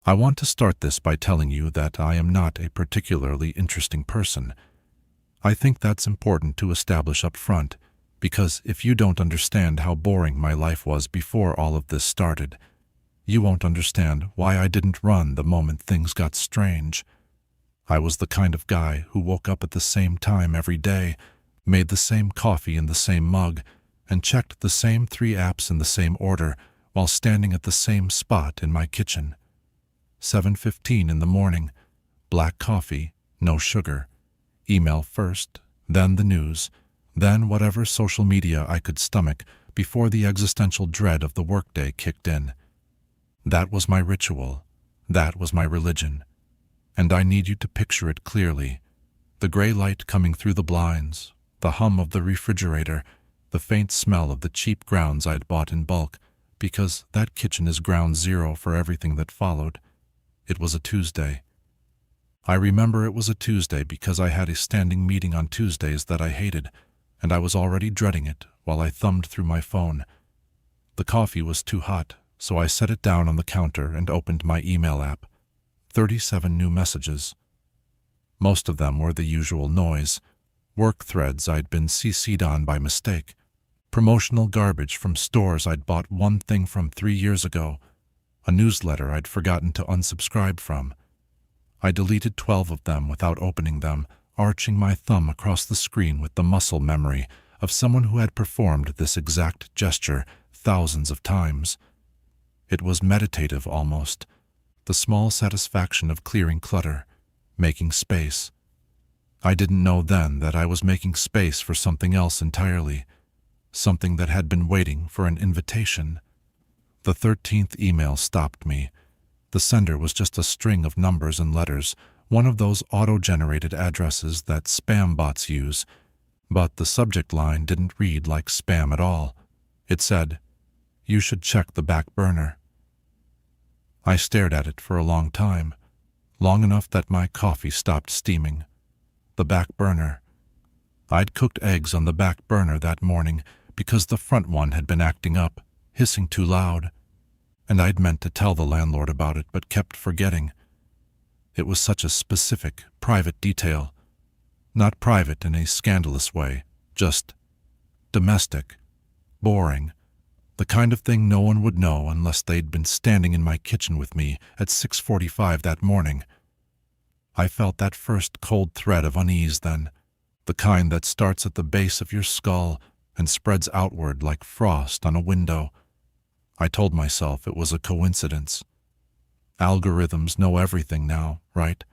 I want to start this by telling you that I am not a particularly interesting person. I think that's important to establish up front, because if you don't understand how boring my life was before all of this started, you won't understand why I didn't run the moment things got strange. I was the kind of guy who woke up at the same time every day, made the same coffee in the same mug, and checked the same 3 apps in the same order while standing at the same spot in my kitchen. 7:15 in the morning, black coffee, no sugar, email first, then the news, then whatever social media I could stomach before the existential dread of the workday kicked in. That was my ritual. That was my religion. And I need you to picture it clearly. The gray light coming through the blinds, the hum of the refrigerator, the faint smell of the cheap grounds I'd bought in bulk, because that kitchen is ground zero for everything that followed. It was a Tuesday. I remember it was a Tuesday because I had a standing meeting on Tuesdays that I hated, and I was already dreading it while I thumbed through my phone. The coffee was too hot, so I set it down on the counter and opened my email app. 37 new messages. Most of them were the usual noise, work threads I'd been CC'd on by mistake, promotional garbage from stores I'd bought one thing from 3 years ago, a newsletter I'd forgotten to unsubscribe from. I deleted 12 of them without opening them, arching my thumb across the screen with the muscle memory of someone who had performed this exact gesture thousands of times. It was meditative almost, the small satisfaction of clearing clutter, making space. I didn't know then that I was making space for something else entirely, something that had been waiting for an invitation. The 13th email stopped me. The sender was just a string of numbers and letters, one of those auto-generated addresses that spam bots use, but the subject line didn't read like spam at all. It said, "You should check the back burner." I stared at it for a long time, long enough that my coffee stopped steaming. The back burner. I'd cooked eggs on the back burner that morning because the front one had been acting up, hissing too loud, and I'd meant to tell the landlord about it but kept forgetting. It was such a specific, private detail. Not private in a scandalous way, just domestic, boring, the kind of thing no one would know unless they'd been standing in my kitchen with me at 6:45 that morning. I felt that first cold thread of unease then, the kind that starts at the base of your skull and spreads outward like frost on a window. I told myself it was a coincidence. Algorithms know everything now, right?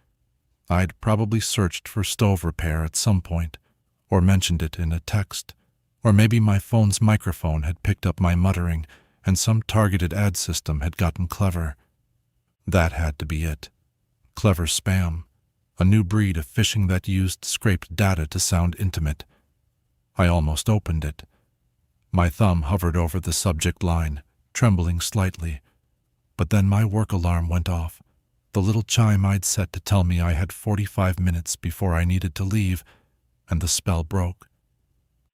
I'd probably searched for stove repair at some point, or mentioned it in a text, or maybe my phone's microphone had picked up my muttering and some targeted ad system had gotten clever. That had to be it. Clever spam. A new breed of phishing that used scraped data to sound intimate. I almost opened it. My thumb hovered over the subject line, trembling slightly. But then my work alarm went off, the little chime I'd set to tell me I had 45 minutes before I needed to leave, and the spell broke.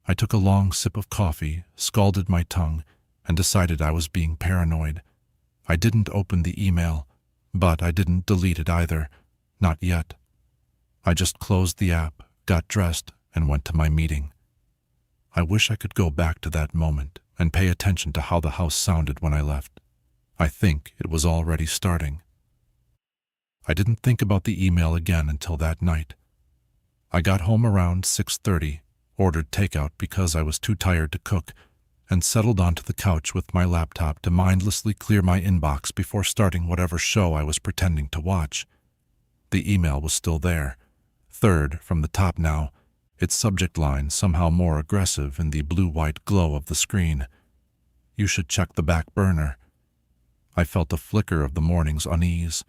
I took a long sip of coffee, scalded my tongue, and decided I was being paranoid. I didn't open the email, but I didn't delete it either. Not yet. I just closed the app, got dressed, and went to my meeting. I wish I could go back to that moment and pay attention to how the house sounded when I left. I think it was already starting. I didn't think about the email again until that night. I got home around 6:30, ordered takeout because I was too tired to cook, and settled onto the couch with my laptop to mindlessly clear my inbox before starting whatever show I was pretending to watch. The email was still there, third from the top now, its subject line somehow more aggressive in the blue-white glow of the screen. You should check the back burner. I felt a flicker of the morning's unease,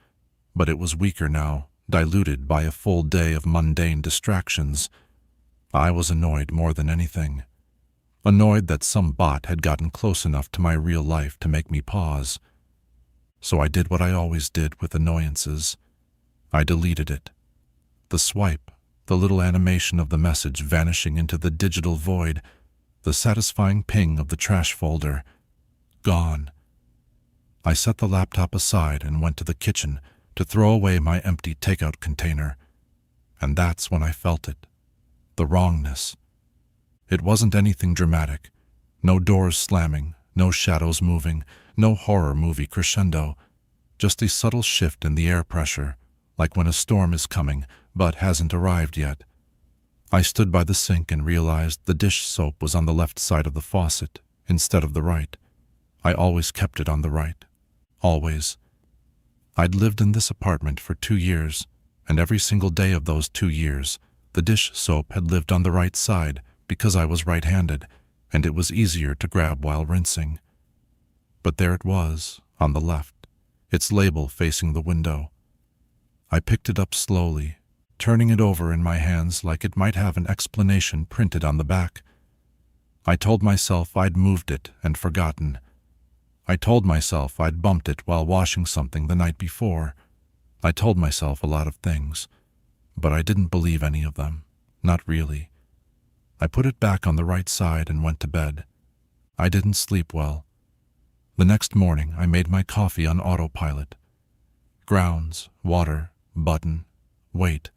but it was weaker now, diluted by a full day of mundane distractions. I was annoyed more than anything. Annoyed that some bot had gotten close enough to my real life to make me pause. So I did what I always did with annoyances. I deleted it. The swipe, the little animation of the message vanishing into the digital void, the satisfying ping of the trash folder. Gone. I set the laptop aside and went to the kitchen to throw away my empty takeout container. And that's when I felt it. The wrongness. It wasn't anything dramatic. No doors slamming, no shadows moving, no horror movie crescendo. Just a subtle shift in the air pressure, like when a storm is coming but hasn't arrived yet. I stood by the sink and realized the dish soap was on the left side of the faucet instead of the right. I always kept it on the right. Always. I'd lived in this apartment for 2 years, and every single day of those 2 years, the dish soap had lived on the right side because I was right-handed, and it was easier to grab while rinsing. But there it was, on the left, its label facing the window. I picked it up slowly, turning it over in my hands like it might have an explanation printed on the back. I told myself I'd moved it and forgotten. I told myself I'd bumped it while washing something the night before. I told myself a lot of things, but I didn't believe any of them. Not really. I put it back on the right side and went to bed. I didn't sleep well. The next morning, I made my coffee on autopilot. Grounds, water, button, wait.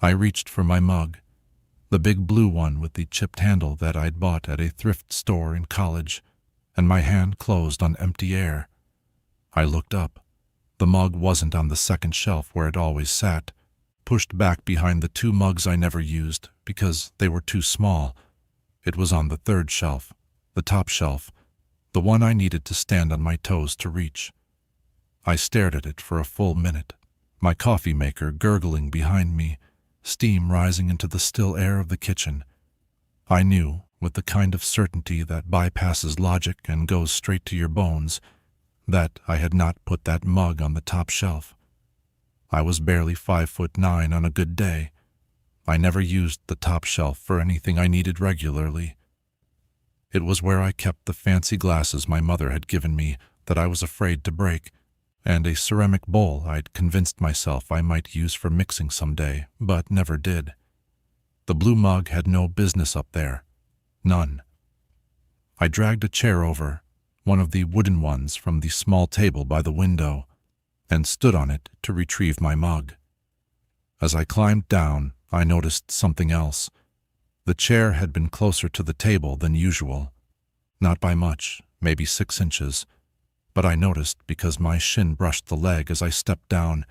I reached for my mug, the big blue one with the chipped handle that I'd bought at a thrift store in college, and my hand closed on empty air. I looked up. The mug wasn't on the second shelf where it always sat, pushed back behind the 2 mugs I never used because they were too small. It was on the 3rd shelf, the top shelf, the one I needed to stand on my toes to reach. I stared at it for a full minute, my coffee maker gurgling behind me, steam rising into the still air of the kitchen. I knew, with the kind of certainty that bypasses logic and goes straight to your bones, that I had not put that mug on the top shelf. I was barely 5'9" on a good day. I never used the top shelf for anything I needed regularly. It was where I kept the fancy glasses my mother had given me that I was afraid to break, and a ceramic bowl I'd convinced myself I might use for mixing someday, but never did. The blue mug had no business up there. None. I dragged a chair over, one of the wooden ones from the small table by the window, and stood on it to retrieve my mug. As I climbed down, I noticed something else. The chair had been closer to the table than usual. Not by much, maybe 6 inches, but I noticed because my shin brushed the leg as I stepped down,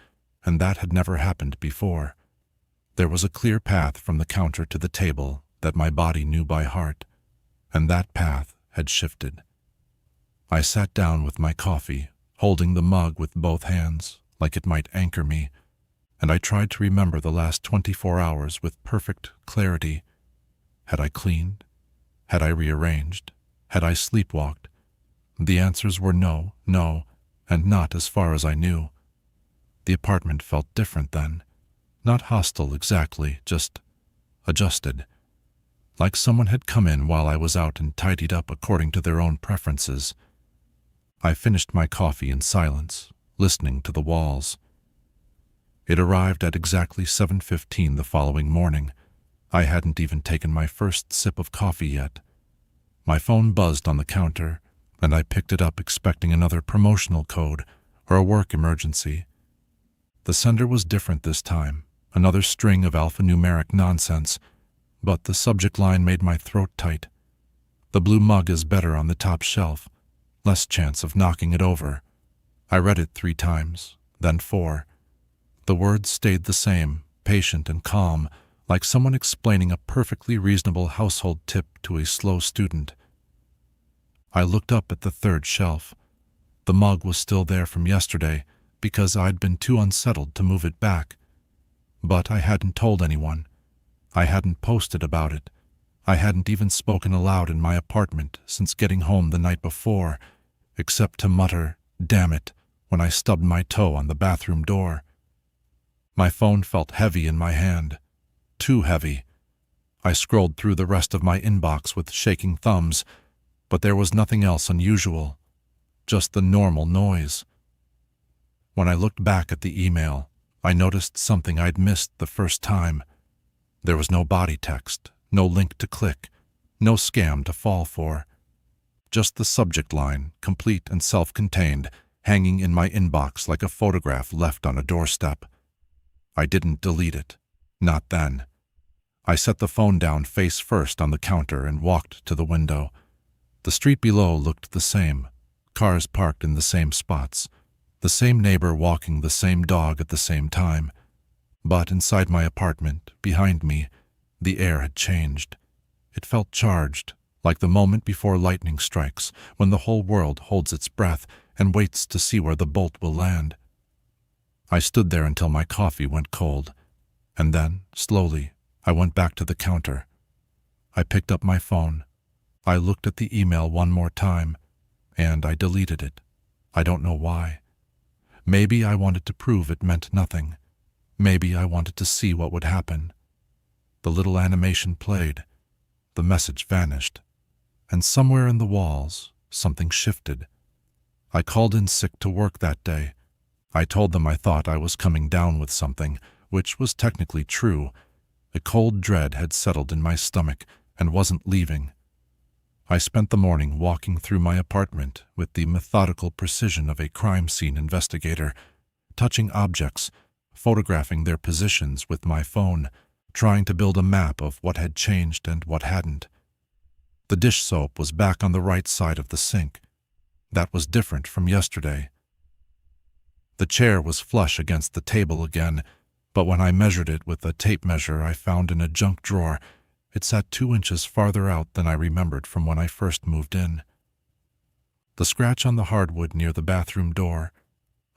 and that had never happened before. There was a clear path from the counter to the table that my body knew by heart, and that path had shifted. I sat down with my coffee, holding the mug with both hands, like it might anchor me, and I tried to remember the last 24 hours with perfect clarity. Had I cleaned? Had I rearranged? Had I sleepwalked? The answers were no, no, and not as far as I knew. The apartment felt different then. Not hostile exactly, just adjusted. Like someone had come in while I was out and tidied up according to their own preferences. I finished my coffee in silence, listening to the walls. It arrived at exactly 7:15 the following morning. I hadn't even taken my first sip of coffee yet. My phone buzzed on the counter, and I picked it up expecting another promotional code or a work emergency. The sender was different this time, another string of alphanumeric nonsense, but the subject line made my throat tight. The blue mug is better on the top shelf, less chance of knocking it over. I read it 3 times, then 4. The words stayed the same, patient and calm, like someone explaining a perfectly reasonable household tip to a slow student. I looked up at the 3rd shelf. The mug was still there from yesterday because I'd been too unsettled to move it back. But I hadn't told anyone. I hadn't posted about it. I hadn't even spoken aloud in my apartment since getting home the night before, except to mutter, "Damn it," when I stubbed my toe on the bathroom door. My phone felt heavy in my hand. Too heavy. I scrolled through the rest of my inbox with shaking thumbs, but there was nothing else unusual, just the normal noise. When I looked back at the email, I noticed something I'd missed the first time. There was no body text, no link to click, no scam to fall for. Just the subject line, complete and self-contained, hanging in my inbox like a photograph left on a doorstep. I didn't delete it. Not then. I set the phone down face first on the counter and walked to the window. The street below looked the same. Cars parked in the same spots. The same neighbor walking the same dog at the same time. But inside my apartment, behind me, the air had changed. It felt charged, like the moment before lightning strikes, when the whole world holds its breath and waits to see where the bolt will land. I stood there until my coffee went cold, and then, slowly, I went back to the counter. I picked up my phone. I looked at the email one more time, and I deleted it. I don't know why. Maybe I wanted to prove it meant nothing. Maybe I wanted to see what would happen. The little animation played. The message vanished. And somewhere in the walls, something shifted. I called in sick to work that day. I told them I thought I was coming down with something, which was technically true. A cold dread had settled in my stomach and wasn't leaving. I spent the morning walking through my apartment with the methodical precision of a crime scene investigator, touching objects, photographing their positions with my phone, trying to build a map of what had changed and what hadn't. The dish soap was back on the right side of the sink. That was different from yesterday. The chair was flush against the table again, but when I measured it with a tape measure I found in a junk drawer, it sat 2 inches farther out than I remembered from when I first moved in. The scratch on the hardwood near the bathroom door,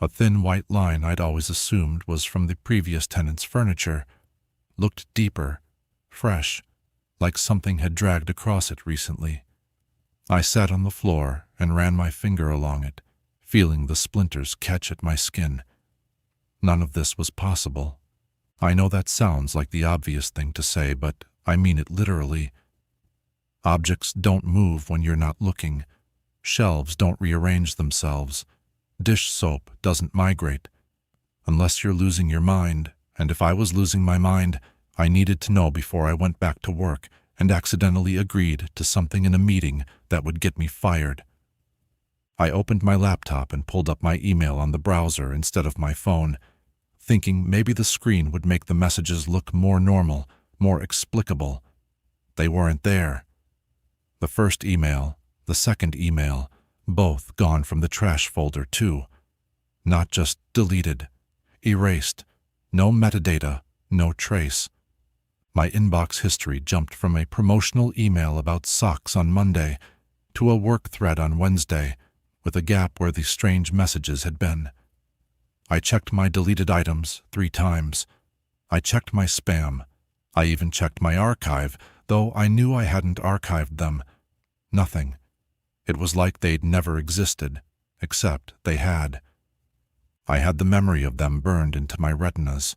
a thin white line I'd always assumed was from the previous tenant's furniture, looked deeper, fresh, like something had dragged across it recently. I sat on the floor and ran my finger along it, feeling the splinters catch at my skin. None of this was possible. I know that sounds like the obvious thing to say, but I mean it literally. Objects don't move when you're not looking. Shelves don't rearrange themselves. Dish soap doesn't migrate. Unless you're losing your mind, and if I was losing my mind, I needed to know before I went back to work and accidentally agreed to something in a meeting that would get me fired. I opened my laptop and pulled up my email on the browser instead of my phone, thinking maybe the screen would make the messages look more normal, more explicable. They weren't there. The first email, the second email, both gone from the trash folder too. Not just deleted, erased, no metadata, no trace. My inbox history jumped from a promotional email about socks on Monday to a work thread on Wednesday, with a gap where the strange messages had been. I checked my deleted items 3 times. I checked my spam. I even checked my archive, though I knew I hadn't archived them. Nothing. It was like they'd never existed, except they had. I had the memory of them burned into my retinas.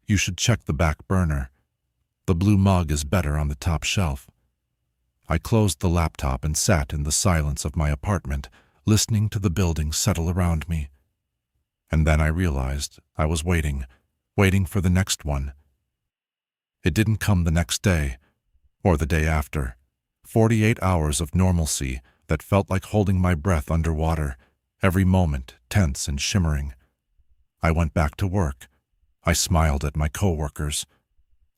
You should check the back burner. The blue mug is better on the top shelf. I closed the laptop and sat in the silence of my apartment, listening to the building settle around me. And then I realized I was waiting for the next one. It didn't come the next day, or the day after. 48 hours of normalcy that felt like holding my breath underwater, every moment tense and shimmering. I went back to work. I smiled at my coworkers.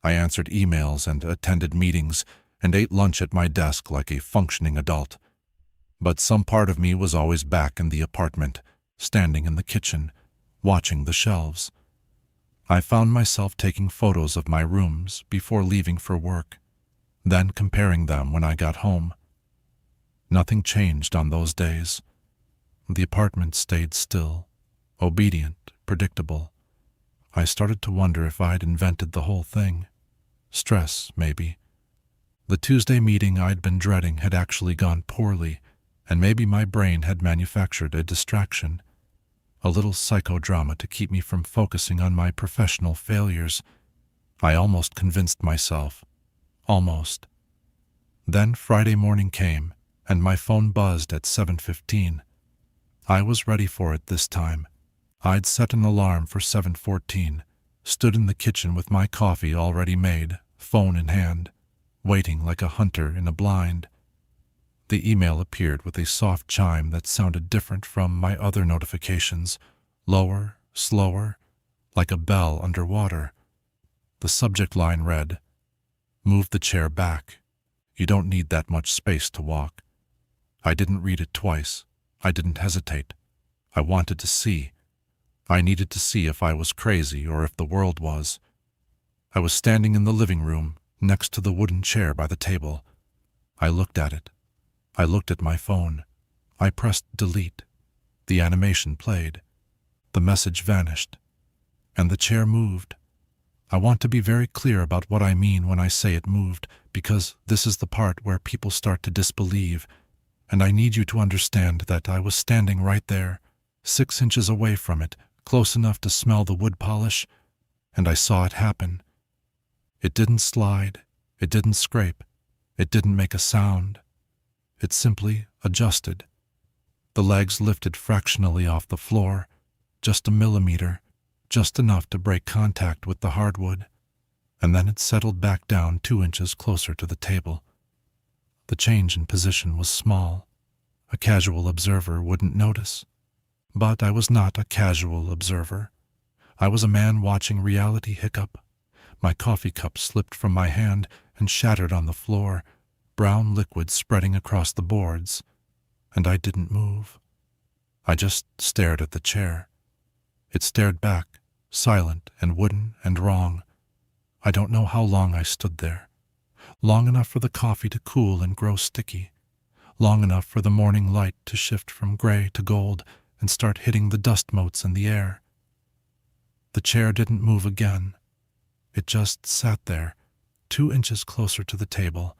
I answered emails and attended meetings and ate lunch at my desk like a functioning adult. But some part of me was always back in the apartment, standing in the kitchen, watching the shelves. I found myself taking photos of my rooms before leaving for work, then comparing them when I got home. Nothing changed on those days. The apartment stayed still, obedient, predictable. I started to wonder if I'd invented the whole thing. Stress, maybe. The Tuesday meeting I'd been dreading had actually gone poorly, and maybe my brain had manufactured a distraction. A little psychodrama to keep me from focusing on my professional failures. I almost convinced myself. Almost. Then Friday morning came, and my phone buzzed at 7:15. I was ready for it this time. I'd set an alarm for 7:14, stood in the kitchen with my coffee already made, phone in hand, waiting like a hunter in a blind. The email appeared with a soft chime that sounded different from my other notifications, lower, slower, like a bell underwater. The subject line read, "Move the chair back. You don't need that much space to walk." I didn't read it twice. I didn't hesitate. I wanted to see. I needed to see if I was crazy or if the world was. I was standing in the living room, next to the wooden chair by the table. I looked at it. I looked at my phone. I pressed delete. The animation played. The message vanished. And the chair moved. I want to be very clear about what I mean when I say it moved, because this is the part where people start to disbelieve, and I need you to understand that I was standing right there, 6 inches away from it, close enough to smell the wood polish, and I saw it happen. It didn't slide. It didn't scrape. It didn't make a sound. It simply adjusted. The legs lifted fractionally off the floor, just a millimeter, just enough to break contact with the hardwood, and then it settled back down 2 inches closer to the table. The change in position was small. A casual observer wouldn't notice. But I was not a casual observer. I was a man watching reality hiccup. My coffee cup slipped from my hand and shattered on the floor, brown liquid spreading across the boards, and I didn't move. I just stared at the chair. It stared back, silent and wooden and wrong. I don't know how long I stood there. Long enough for the coffee to cool and grow sticky. Long enough for the morning light to shift from gray to gold and start hitting the dust motes in the air. The chair didn't move again. It just sat there, 2 inches closer to the table,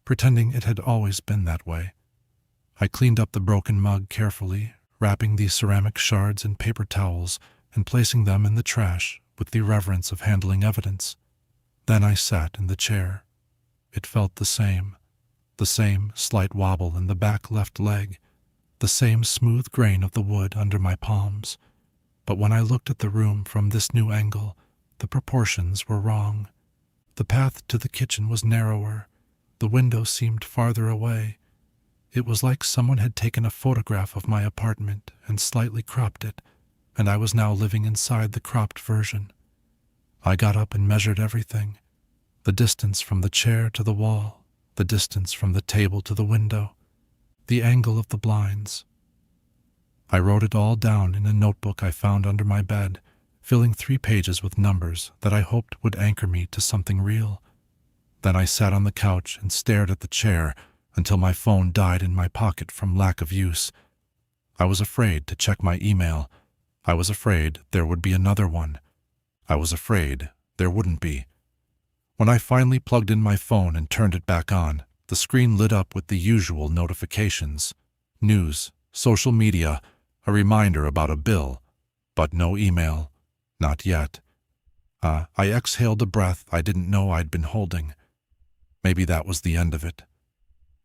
pretending it had always been that way. I cleaned up the broken mug carefully, wrapping the ceramic shards in paper towels and placing them in the trash with the reverence of handling evidence. Then I sat in the chair. It felt the same slight wobble in the back left leg, the same smooth grain of the wood under my palms. But when I looked at the room from this new angle, the proportions were wrong. The path to the kitchen was narrower. The window seemed farther away. It was like someone had taken a photograph of my apartment and slightly cropped it, and I was now living inside the cropped version. I got up and measured everything. The distance from the chair to the wall, the distance from the table to the window, the angle of the blinds. I wrote it all down in a notebook I found under my bed, filling 3 pages with numbers that I hoped would anchor me to something real. Then I sat on the couch and stared at the chair until my phone died in my pocket from lack of use. I was afraid to check my email. I was afraid there would be another one. I was afraid there wouldn't be. When I finally plugged in my phone and turned it back on, the screen lit up with the usual notifications. News, social media, a reminder about a bill, but no email. Not yet. I exhaled a breath I didn't know I'd been holding. Maybe that was the end of it.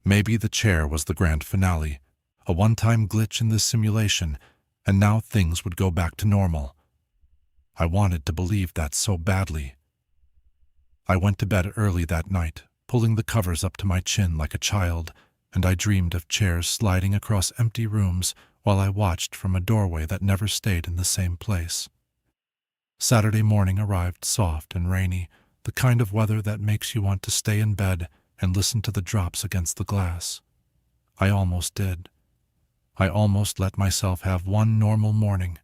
Maybe the chair was the grand finale, a one-time glitch in the simulation, and now things would go back to normal. I wanted to believe that so badly. I went to bed early that night, pulling the covers up to my chin like a child, and I dreamed of chairs sliding across empty rooms while I watched from a doorway that never stayed in the same place. Saturday morning arrived soft and rainy, the kind of weather that makes you want to stay in bed and listen to the drops against the glass. I almost did. I almost let myself have one normal morning,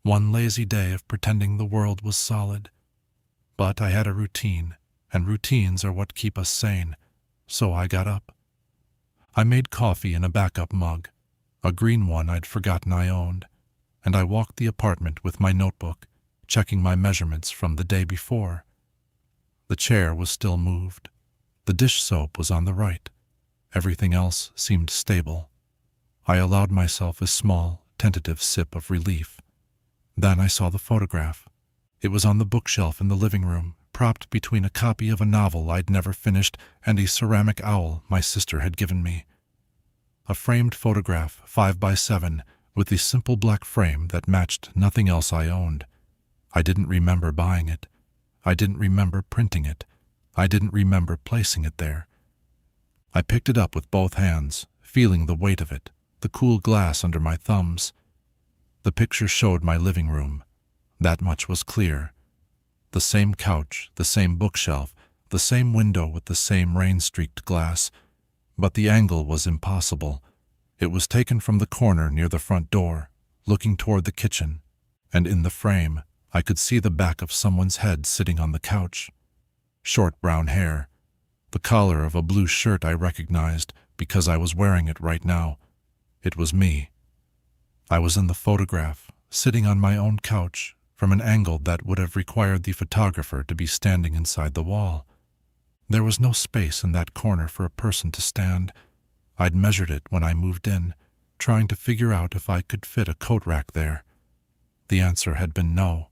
one lazy day of pretending the world was solid. But I had a routine, and routines are what keep us sane, so I got up. I made coffee in a backup mug, a green one I'd forgotten I owned, and I walked the apartment with my notebook, checking my measurements from the day before. The chair was still moved. The dish soap was on the right. Everything else seemed stable. I allowed myself a small, tentative sip of relief. Then I saw the photograph. It was on the bookshelf in the living room, propped between a copy of a novel I'd never finished and a ceramic owl my sister had given me. A framed photograph, 5x7, with the simple black frame that matched nothing else I owned. I didn't remember buying it. I didn't remember printing it. I didn't remember placing it there. I picked it up with both hands, feeling the weight of it, the cool glass under my thumbs. The picture showed my living room. That much was clear. The same couch, the same bookshelf, the same window with the same rain-streaked glass. But the angle was impossible. It was taken from the corner near the front door, looking toward the kitchen, and in the frame, I could see the back of someone's head sitting on the couch. Short brown hair. The collar of a blue shirt I recognized because I was wearing it right now. It was me. I was in the photograph, sitting on my own couch, from an angle that would have required the photographer to be standing inside the wall. There was no space in that corner for a person to stand. I'd measured it when I moved in, trying to figure out if I could fit a coat rack there. The answer had been no.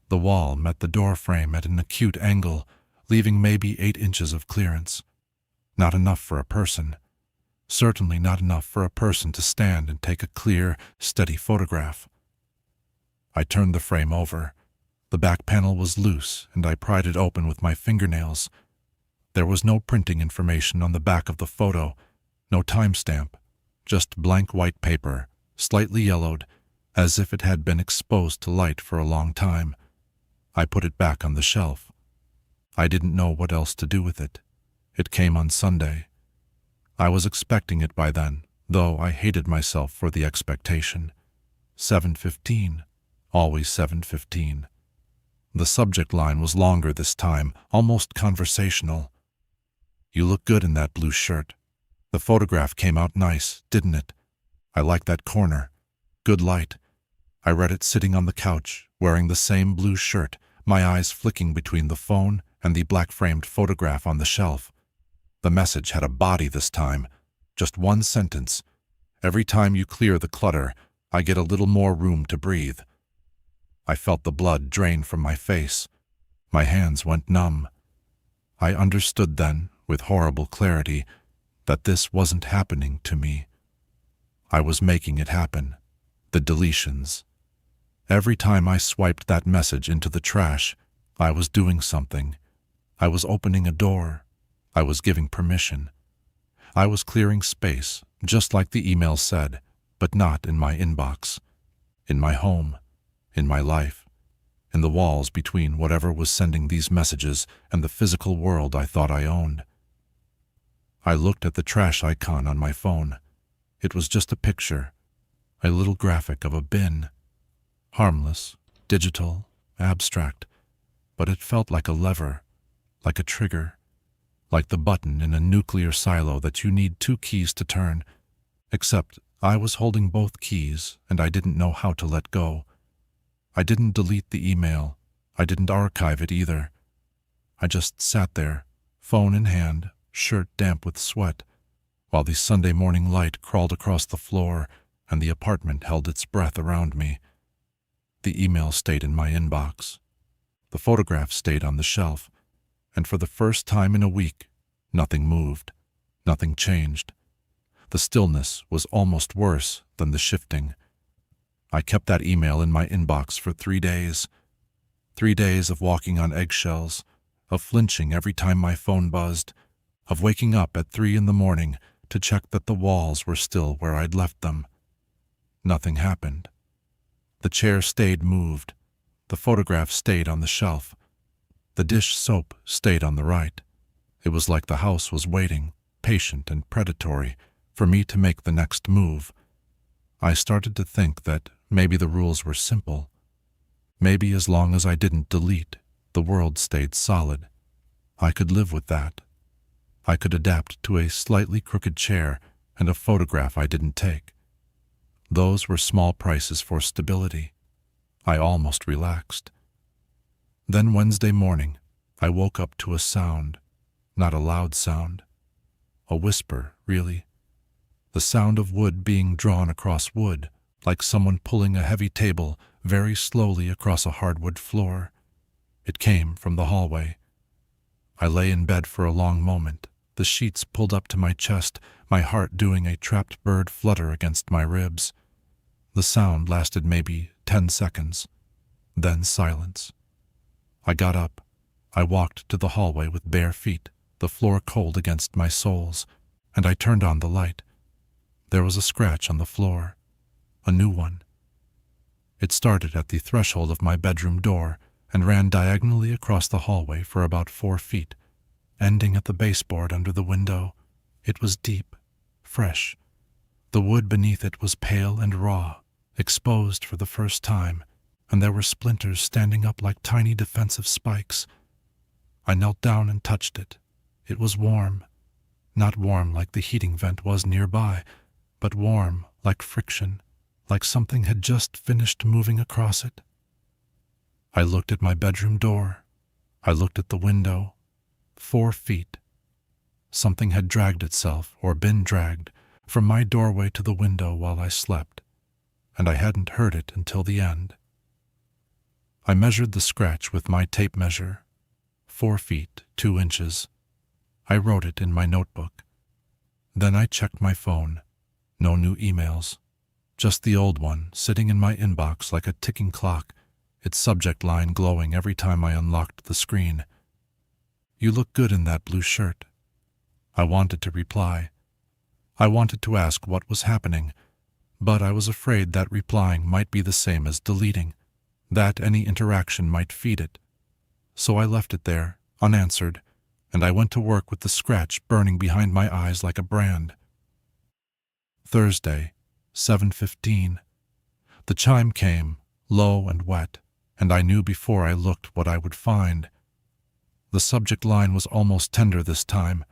The wall met the door frame at an acute angle, leaving maybe 8 inches of clearance. Not enough for a person. Certainly not enough for a person to stand and take a clear, steady photograph. I turned the frame over. The back panel was loose, and I pried it open with my fingernails. There was no printing information on the back of the photo, no timestamp, just blank white paper, slightly yellowed, as if it had been exposed to light for a long time. I put it back on the shelf. I didn't know what else to do with it. It came on Sunday. I was expecting it by then, though I hated myself for the expectation. 7:15. Always 7:15. The subject line was longer this time, almost conversational. "You look good in that blue shirt. The photograph came out nice, didn't it? I like that corner. Good light." I read it sitting on the couch, wearing the same blue shirt, my eyes flicking between the phone and the black-framed photograph on the shelf. The message had a body this time. Just one sentence. "Every time you clear the clutter, I get a little more room to breathe." I felt the blood drain from my face. My hands went numb. I understood then, with horrible clarity, that this wasn't happening to me. I was making it happen. The deletions. Every time I swiped that message into the trash, I was doing something. I was opening a door. I was giving permission. I was clearing space, just like the email said, but not in my inbox. In my home. In my life. In the walls between whatever was sending these messages and the physical world I thought I owned. I looked at the trash icon on my phone. It was just a picture, a little graphic of a bin. Harmless, digital, abstract, but it felt like a lever, like a trigger, like the button in a nuclear silo that you need 2 keys to turn, except I was holding both keys and I didn't know how to let go. I didn't delete the email. I didn't archive it either. I just sat there, phone in hand, shirt damp with sweat, while the Sunday morning light crawled across the floor and the apartment held its breath around me. The email stayed in my inbox. The photograph stayed on the shelf, and for the first time in a week, nothing moved, nothing changed. The stillness was almost worse than the shifting. I kept that email in my inbox for 3 days. 3 days of walking on eggshells, of flinching every time my phone buzzed, of waking up at 3 in the morning to check that the walls were still where I'd left them. Nothing happened. The chair stayed moved. The photograph stayed on the shelf. The dish soap stayed on the right. It was like the house was waiting, patient and predatory, for me to make the next move. I started to think that maybe the rules were simple. Maybe as long as I didn't delete, the world stayed solid. I could live with that. I could adapt to a slightly crooked chair and a photograph I didn't take. Those were small prices for stability. I almost relaxed. Then Wednesday morning, I woke up to a sound, not a loud sound. A whisper, really. The sound of wood being drawn across wood, like someone pulling a heavy table very slowly across a hardwood floor. It came from the hallway. I lay in bed for a long moment, the sheets pulled up to my chest, my heart doing a trapped bird flutter against my ribs. The sound lasted maybe 10 seconds. Then silence. I got up. I walked to the hallway with bare feet, the floor cold against my soles, and I turned on the light. There was a scratch on the floor, a new one. It started at the threshold of my bedroom door and ran diagonally across the hallway for about 4 feet, ending at the baseboard under the window. It was deep, fresh. The wood beneath it was pale and raw, exposed for the first time, and there were splinters standing up like tiny defensive spikes. I knelt down and touched it. It was warm. Not warm like the heating vent was nearby, but warm like friction, like something had just finished moving across it. I looked at my bedroom door. I looked at the window. 4 feet. Something had dragged itself, or been dragged, from my doorway to the window while I slept, and I hadn't heard it until the end. I measured the scratch with my tape measure. 4 feet, 2 inches. I wrote it in my notebook. Then I checked my phone. No new emails. Just the old one, sitting in my inbox like a ticking clock, its subject line glowing every time I unlocked the screen. "You look good in that blue shirt." I wanted to reply. I wanted to ask what was happening, but I was afraid that replying might be the same as deleting, that any interaction might feed it. So I left it there, unanswered, and I went to work with the scratch burning behind my eyes like a brand. Thursday, 7:15. The chime came, low and wet, and I knew before I looked what I would find. The subject line was almost tender this time.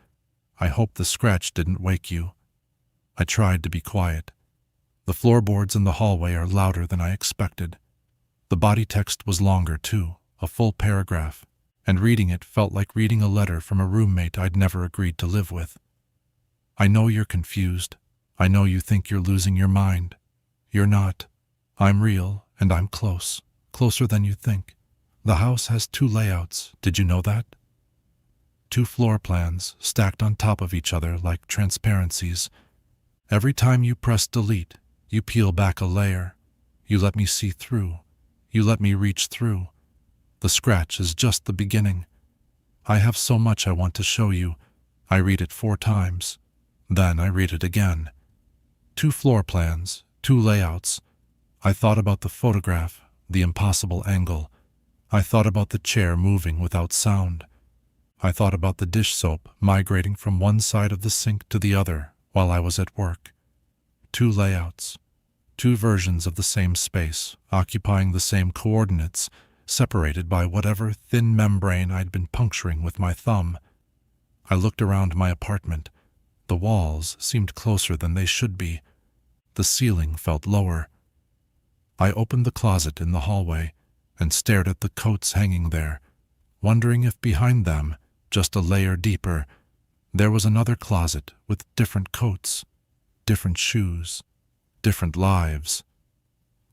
"I hope the scratch didn't wake you." I tried to be quiet. The floorboards in the hallway are louder than I expected. The body text was longer, too, a full paragraph, and reading it felt like reading a letter from a roommate I'd never agreed to live with. "I know you're confused. I know you think you're losing your mind. You're not. I'm real, and I'm close. Closer than you think. The house has 2 layouts. Did you know that? 2 floor plans stacked on top of each other like transparencies. Every time you press delete, you peel back a layer. You let me see through. You let me reach through. The scratch is just the beginning. I have so much I want to show you. I read it 4 times. Then I read it again. 2 floor plans, 2 layouts. I thought about the photograph, the impossible angle. I thought about the chair moving without sound. I thought about the dish soap migrating from one side of the sink to the other while I was at work. 2 layouts, 2 versions of the same space, occupying the same coordinates, separated by whatever thin membrane I'd been puncturing with my thumb. I looked around my apartment. The walls seemed closer than they should be. The ceiling felt lower. I opened the closet in the hallway and stared at the coats hanging there, wondering if behind them, just a layer deeper, there was another closet with different coats, different shoes, different lives.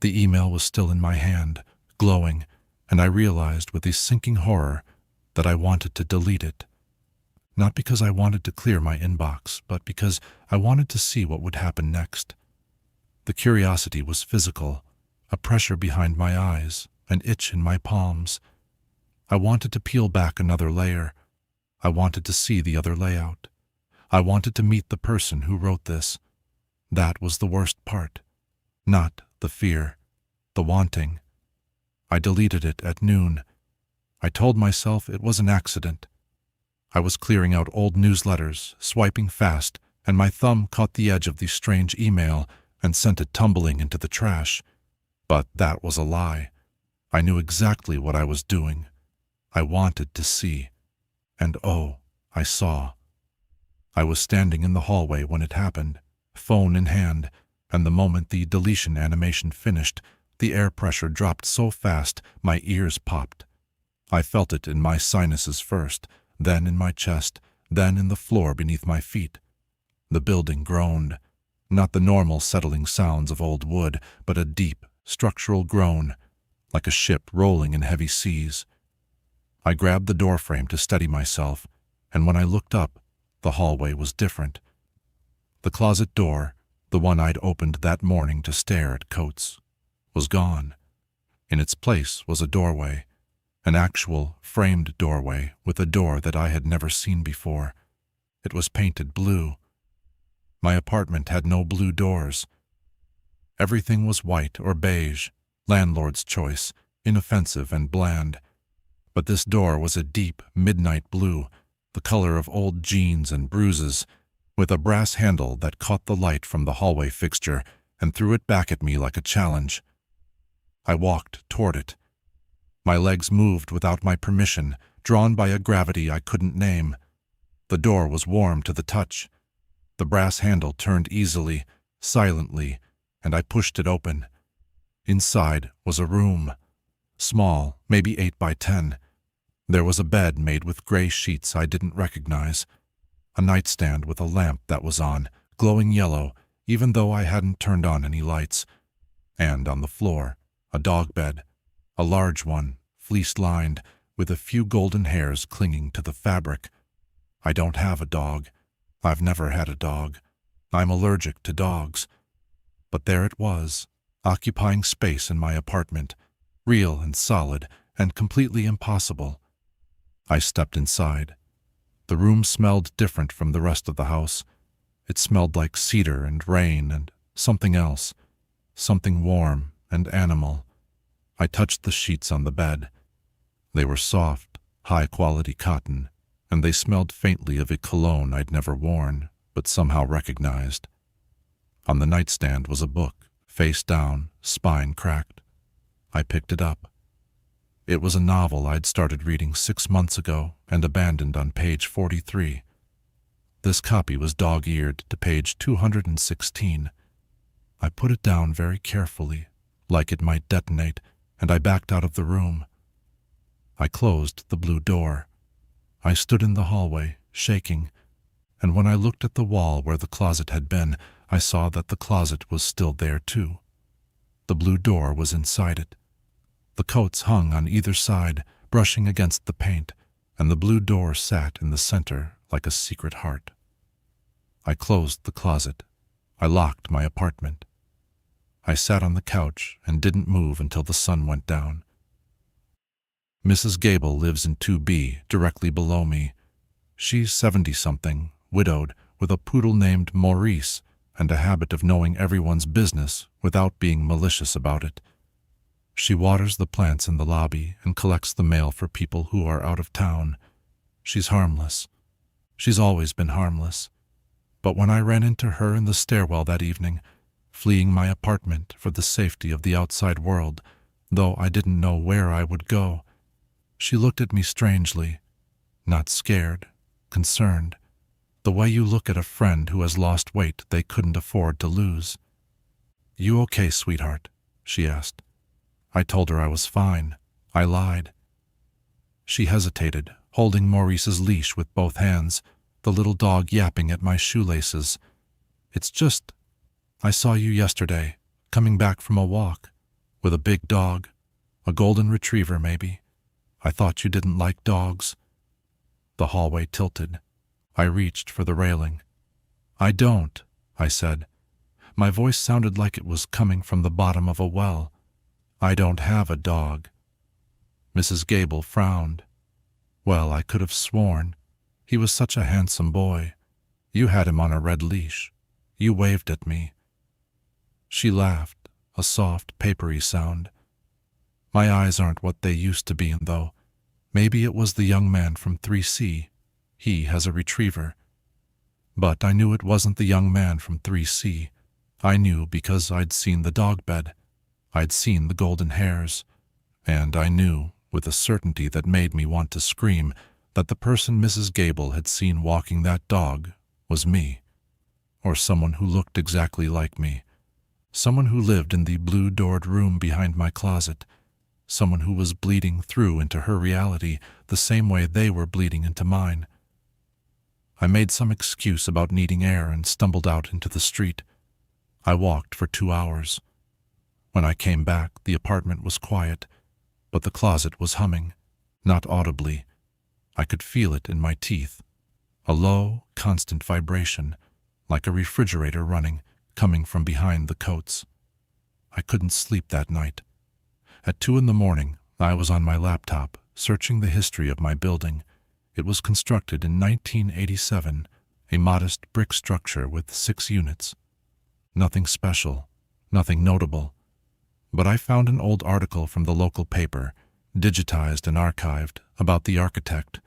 The email was still in my hand, glowing, and I realized with a sinking horror that I wanted to delete it. Not because I wanted to clear my inbox, but because I wanted to see what would happen next. The curiosity was physical, a pressure behind my eyes, an itch in my palms. I wanted to peel back another layer. I wanted to see the other layout. I wanted to meet the person who wrote this. That was the worst part. Not the fear, the wanting. I deleted it at noon. I told myself it was an accident. I was clearing out old newsletters, swiping fast, and my thumb caught the edge of the strange email and sent it tumbling into the trash. But that was a lie. I knew exactly what I was doing. I wanted to see. And oh, I saw. I was standing in the hallway when it happened, phone in hand, and the moment the deletion animation finished, the air pressure dropped so fast my ears popped. I felt it in my sinuses first, then in my chest, then in the floor beneath my feet. The building groaned, not the normal settling sounds of old wood, but a deep, structural groan, like a ship rolling in heavy seas. I grabbed the doorframe to steady myself, and when I looked up, the hallway was different. The closet door, the one I'd opened that morning to stare at coats, was gone. In its place was a doorway, an actual framed doorway with a door that I had never seen before. It was painted blue. My apartment had no blue doors. Everything was white or beige, landlord's choice, inoffensive and bland. But this door was a deep, midnight blue, the color of old jeans and bruises, with a brass handle that caught the light from the hallway fixture and threw it back at me like a challenge. I walked toward it. My legs moved without my permission, drawn by a gravity I couldn't name. The door was warm to the touch. The brass handle turned easily, silently, and I pushed it open. Inside was a room. Small, maybe 8 by 10. There was a bed made with gray sheets I didn't recognize. A nightstand with a lamp that was on, glowing yellow, even though I hadn't turned on any lights. And on the floor, a dog bed. A large one, fleece-lined, with a few golden hairs clinging to the fabric. I don't have a dog. I've never had a dog. I'm allergic to dogs. But there it was, occupying space in my apartment, real and solid and completely impossible. I stepped inside. The room smelled different from the rest of the house. It smelled like cedar and rain and something else, something warm and animal. I touched the sheets on the bed. They were soft, high-quality cotton, and they smelled faintly of a cologne I'd never worn, but somehow recognized. On the nightstand was a book, face down, spine cracked. I picked it up. It was a novel I'd started reading 6 months ago and abandoned on page 43. This copy was dog-eared to page 216. I put it down very carefully, like it might detonate, and I backed out of the room. I closed the blue door. I stood in the hallway, shaking, and when I looked at the wall where the closet had been, I saw that the closet was still there too. The blue door was inside it. The coats hung on either side, brushing against the paint, and the blue door sat in the center like a secret heart. I closed the closet. I locked my apartment. I sat on the couch and didn't move until the sun went down. Mrs. Gable lives in 2B, directly below me. She's 70-something, widowed, with a poodle named Maurice, and a habit of knowing everyone's business without being malicious about it. She waters the plants in the lobby and collects the mail for people who are out of town. She's harmless. She's always been harmless. But when I ran into her in the stairwell that evening, fleeing my apartment for the safety of the outside world, though I didn't know where I would go, she looked at me strangely, not scared, concerned, the way you look at a friend who has lost weight they couldn't afford to lose. "You okay, sweetheart?" she asked. I told her I was fine. I lied. She hesitated, holding Maurice's leash with both hands, the little dog yapping at my shoelaces. "It's just, I saw you yesterday, coming back from a walk, with a big dog, a golden retriever maybe. I thought you didn't like dogs." The hallway tilted. I reached for the railing. "I don't," I said. My voice sounded like it was coming from the bottom of a well. "I don't have a dog." Mrs. Gable frowned. "Well, I could have sworn. He was such a handsome boy. You had him on a red leash. You waved at me." She laughed, a soft, papery sound. "My eyes aren't what they used to be, though. Maybe it was the young man from 3C. He has a retriever." But I knew it wasn't the young man from 3C. I knew because I'd seen the dog bed. I'd seen the golden hairs. And I knew, with a certainty that made me want to scream, that the person Mrs. Gable had seen walking that dog was me. Or someone who looked exactly like me. Someone who lived in the blue-doored room behind my closet. Someone who was bleeding through into her reality the same way they were bleeding into mine. I made some excuse about needing air and stumbled out into the street. I walked for 2 hours. When I came back, the apartment was quiet, but the closet was humming, not audibly. I could feel it in my teeth. A low, constant vibration, like a refrigerator running, coming from behind the coats. I couldn't sleep that night. At 2 a.m, I was on my laptop, searching the history of my building. It was constructed in 1987, a modest brick structure with 6 units. Nothing special, nothing notable. But I found an old article from the local paper, digitized and archived, about the architect.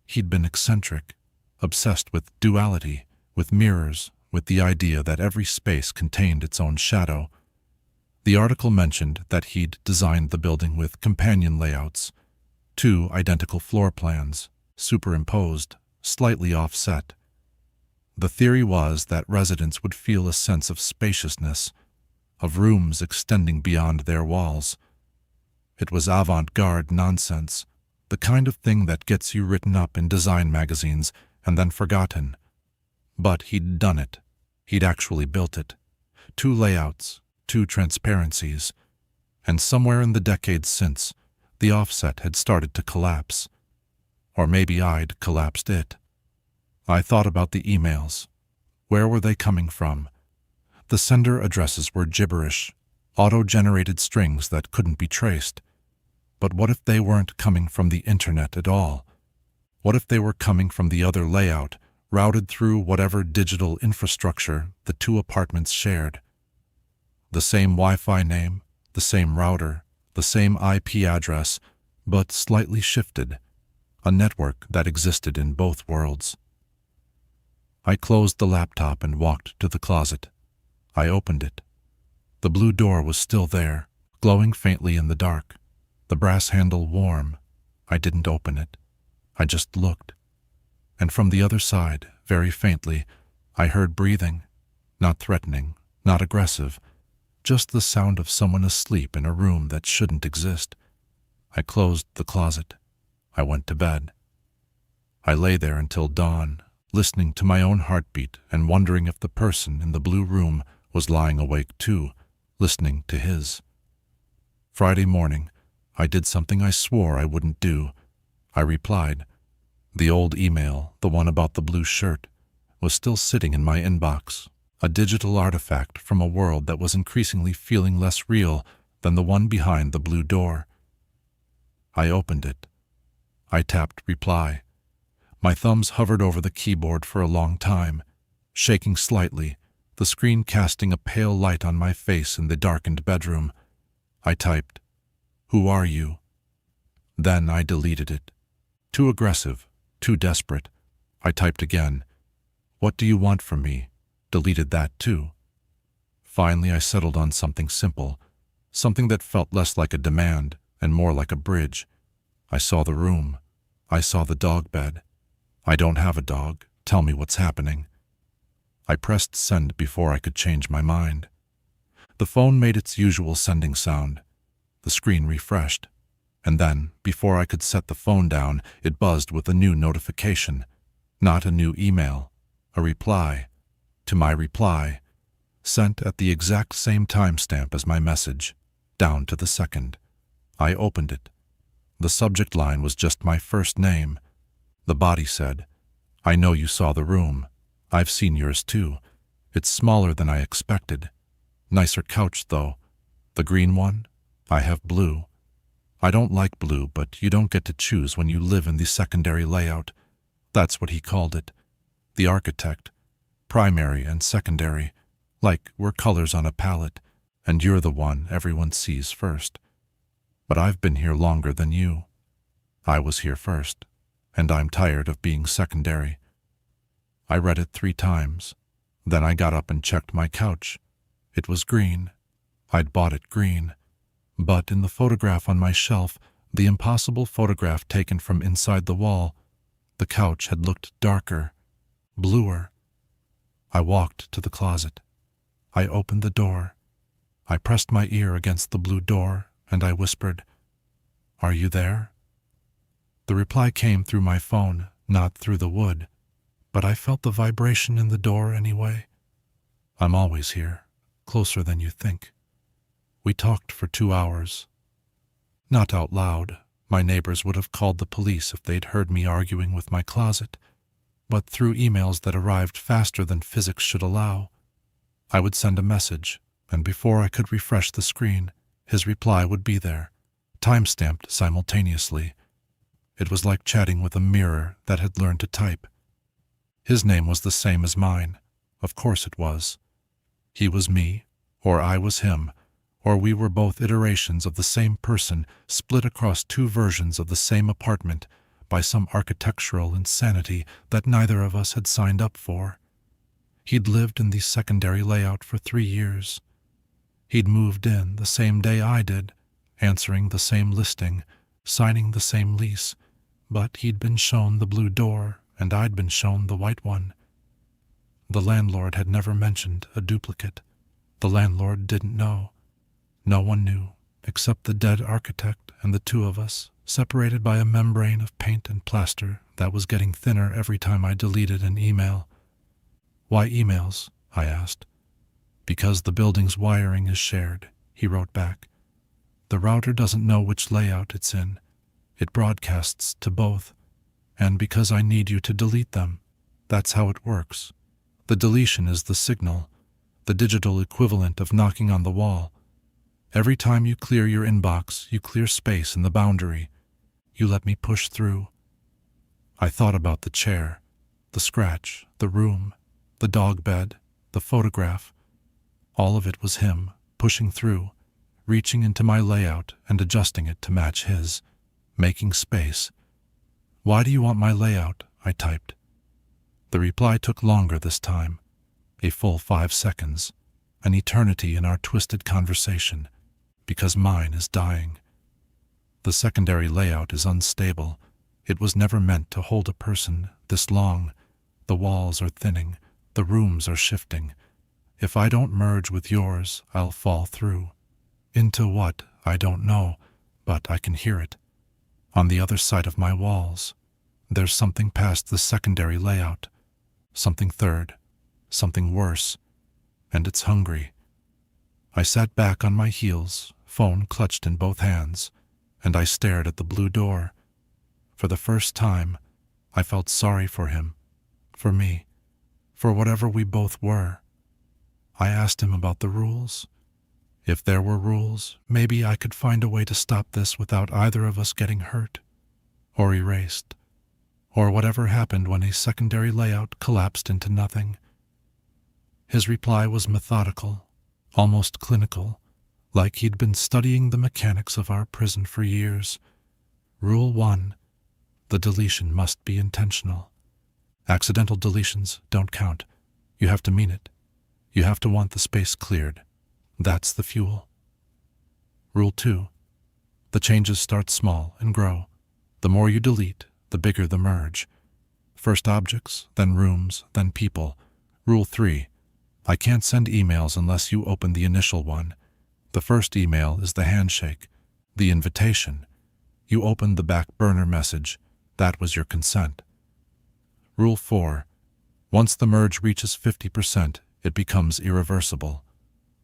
He'd been eccentric, obsessed with duality, with mirrors, with the idea that every space contained its own shadow. The article mentioned that he'd designed the building with companion layouts, 2 identical floor plans, superimposed, slightly offset. The theory was that residents would feel a sense of spaciousness, of rooms extending beyond their walls. It was avant-garde nonsense, the kind of thing that gets you written up in design magazines and then forgotten. But he'd done it. He'd actually built it. 2 layouts, 2 transparencies, and somewhere in the decades since, the offset had started to collapse. Or maybe I'd collapsed it. I thought about the emails. Where were they coming from? The sender addresses were gibberish, auto-generated strings that couldn't be traced. But what if they weren't coming from the internet at all? What if they were coming from the other layout, routed through whatever digital infrastructure the 2 apartments shared? The same Wi-Fi name, the same router, the same IP address, but slightly shifted. A network that existed in both worlds. I closed the laptop and walked to the closet. I opened it. The blue door was still there, glowing faintly in the dark, the brass handle warm. I didn't open it. I just looked. And from the other side, very faintly, I heard breathing, not threatening, not aggressive, just the sound of someone asleep in a room that shouldn't exist. I closed the closet. I went to bed. I lay there until dawn, listening to my own heartbeat and wondering if the person in the blue room was lying awake too, listening to his. Friday morning, I did something I swore I wouldn't do. I replied. The old email, the one about the blue shirt, was still sitting in my inbox, a digital artifact from a world that was increasingly feeling less real than the one behind the blue door. I opened it. I tapped reply. My thumbs hovered over the keyboard for a long time, shaking slightly, the screen casting a pale light on my face in the darkened bedroom. I typed, "Who are you?" Then I deleted it. Too aggressive, too desperate. I typed again, "What do you want from me?" Deleted that too. Finally, I settled on something simple, something that felt less like a demand and more like a bridge. I saw the room. I saw the dog bed. I don't have a dog. Tell me what's happening. I pressed send before I could change my mind. The phone made its usual sending sound. The screen refreshed. And then, before I could set the phone down, it buzzed with a new notification. Not a new email. A reply. To my reply. Sent at the exact same timestamp as my message. Down to the second. I opened it. The subject line was just my first name. The body said, "I know you saw the room. I've seen yours too. It's smaller than I expected. Nicer couch, though. The green one? I have blue. I don't like blue, but you don't get to choose when you live in the secondary layout." That's what he called it. The architect. Primary and secondary. Like we're colors on a palette, and you're the one everyone sees first. But I've been here longer than you. I was here first, and I'm tired of being secondary. I read it 3 times. Then I got up and checked my couch. It was green. I'd bought it green. But in the photograph on my shelf, the impossible photograph taken from inside the wall, the couch had looked darker, bluer. I walked to the closet. I opened the door. I pressed my ear against the blue door, and I whispered, "Are you there?" The reply came through my phone, not through the wood, but I felt the vibration in the door anyway. "I'm always here, closer than you think." We talked for 2 hours. Not out loud. My neighbors would have called the police if they'd heard me arguing with my closet, but through emails that arrived faster than physics should allow. I would send a message, and before I could refresh the screen, his reply would be there, time-stamped simultaneously. It was like chatting with a mirror that had learned to type. His name was the same as mine. Of course it was. He was me, or I was him, or we were both iterations of the same person split across two versions of the same apartment by some architectural insanity that neither of us had signed up for. He'd lived in the secondary layout for 3 years. He'd moved in the same day I did, answering the same listing, signing the same lease, but he'd been shown the blue door and I'd been shown the white one. The landlord had never mentioned a duplicate. The landlord didn't know. No one knew, except the dead architect and the two of us, separated by a membrane of paint and plaster that was getting thinner every time I deleted an email. "Why emails?" I asked. "Because the building's wiring is shared," he wrote back. "The router doesn't know which layout it's in. It broadcasts to both. And because I need you to delete them. That's how it works. The deletion is the signal, the digital equivalent of knocking on the wall. Every time you clear your inbox, you clear space in the boundary. You let me push through." I thought about the chair, the scratch, the room, the dog bed, the photograph. All of it was him, pushing through, reaching into my layout and adjusting it to match his, making space. "Why do you want my layout?" I typed. The reply took longer this time, a full 5 seconds, an eternity in our twisted conversation, because mine is dying. The secondary layout is unstable. It was never meant to hold a person this long. The walls are thinning, the rooms are shifting. If I don't merge with yours, I'll fall through. Into what, I don't know, but I can hear it. On the other side of my walls, there's something past the secondary layout, something third, something worse, and it's hungry. I sat back on my heels, phone clutched in both hands, and I stared at the blue door. For the first time, I felt sorry for him, for me, for whatever we both were. I asked him about the rules. If there were rules, maybe I could find a way to stop this without either of us getting hurt, or erased, or whatever happened when a secondary layout collapsed into nothing. His reply was methodical, almost clinical, like he'd been studying the mechanics of our prison for years. Rule 1. The deletion must be intentional. Accidental deletions don't count. You have to mean it. You have to want the space cleared. That's the fuel. Rule 2. The changes start small and grow. The more you delete, the bigger the merge. First objects, then rooms, then people. Rule 3. I can't send emails unless you open the initial one. The first email is the handshake, the invitation. You opened the back burner message. That was your consent. Rule 4. Once the merge reaches 50%, it becomes irreversible.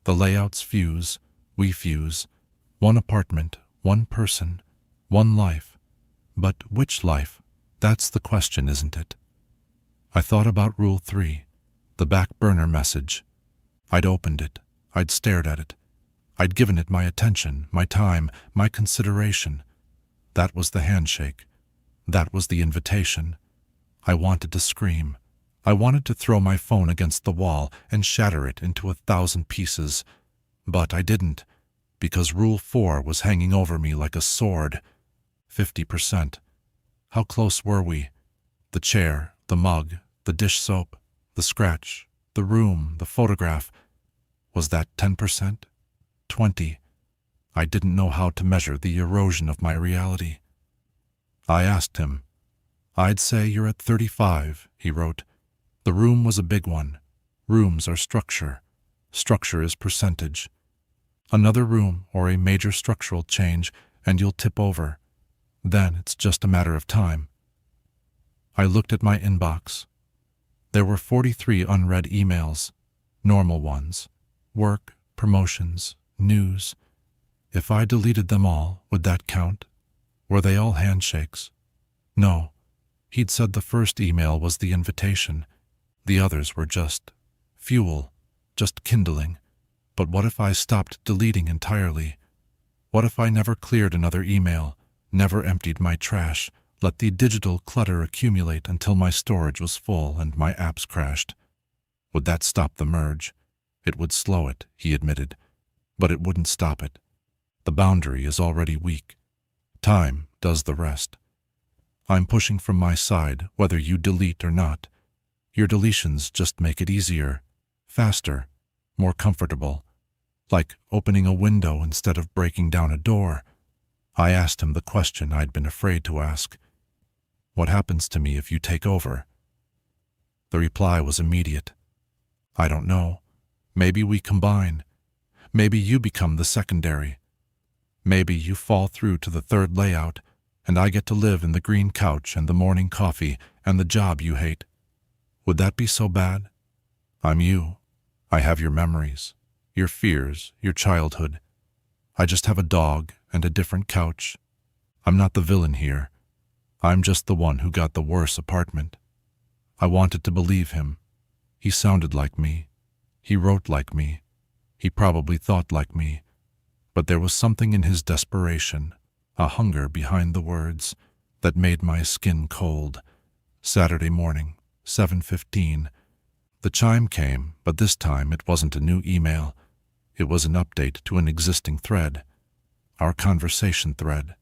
The layouts fuse, we fuse. One apartment, one person, one life. But which life? That's the question, isn't it? I thought about Rule 3, the back burner message. I'd opened it. I'd stared at it. I'd given it my attention, my time, my consideration. That was the handshake. That was the invitation. I wanted to scream. I wanted to throw my phone against the wall and shatter it into 1,000 pieces. But I didn't, because Rule 4 was hanging over me like a sword. 50%. How close were we? The chair, the mug, the dish soap, the scratch, the room, the photograph. Was that 10%? 20? I didn't know how to measure the erosion of my reality. I asked him. I'd say you're at 35, he wrote. The room was a big one. Rooms are structure. Structure is percentage. Another room or a major structural change and you'll tip over. Then it's just a matter of time. I looked at my inbox. There were 43 unread emails, normal ones, work, promotions, news. If I deleted them all, would that count? Were they all handshakes? No. He'd said the first email was the invitation. The others were just fuel, just kindling. But what if I stopped deleting entirely? What if I never cleared another email, never emptied my trash, let the digital clutter accumulate until my storage was full and my apps crashed. Would that stop the merge? It would slow it, he admitted, but it wouldn't stop it. The boundary is already weak. Time does the rest. I'm pushing from my side, whether you delete or not. Your deletions just make it easier, faster, more comfortable, like opening a window instead of breaking down a door. I asked him the question I'd been afraid to ask. What happens to me if you take over? The reply was immediate. I don't know. Maybe we combine. Maybe you become the secondary. Maybe you fall through to the third layout, and I get to live in the green couch and the morning coffee and the job you hate. Would that be so bad? I'm you. I have your memories, your fears, your childhood. I just have a dog and a different couch. I'm not the villain here. I'm just the one who got the worse apartment. I wanted to believe him. He sounded like me. He wrote like me. He probably thought like me. But there was something in his desperation, a hunger behind the words, that made my skin cold. Saturday morning, 7:15. The chime came, but this time it wasn't a new email. It was an update to an existing thread, our conversation thread.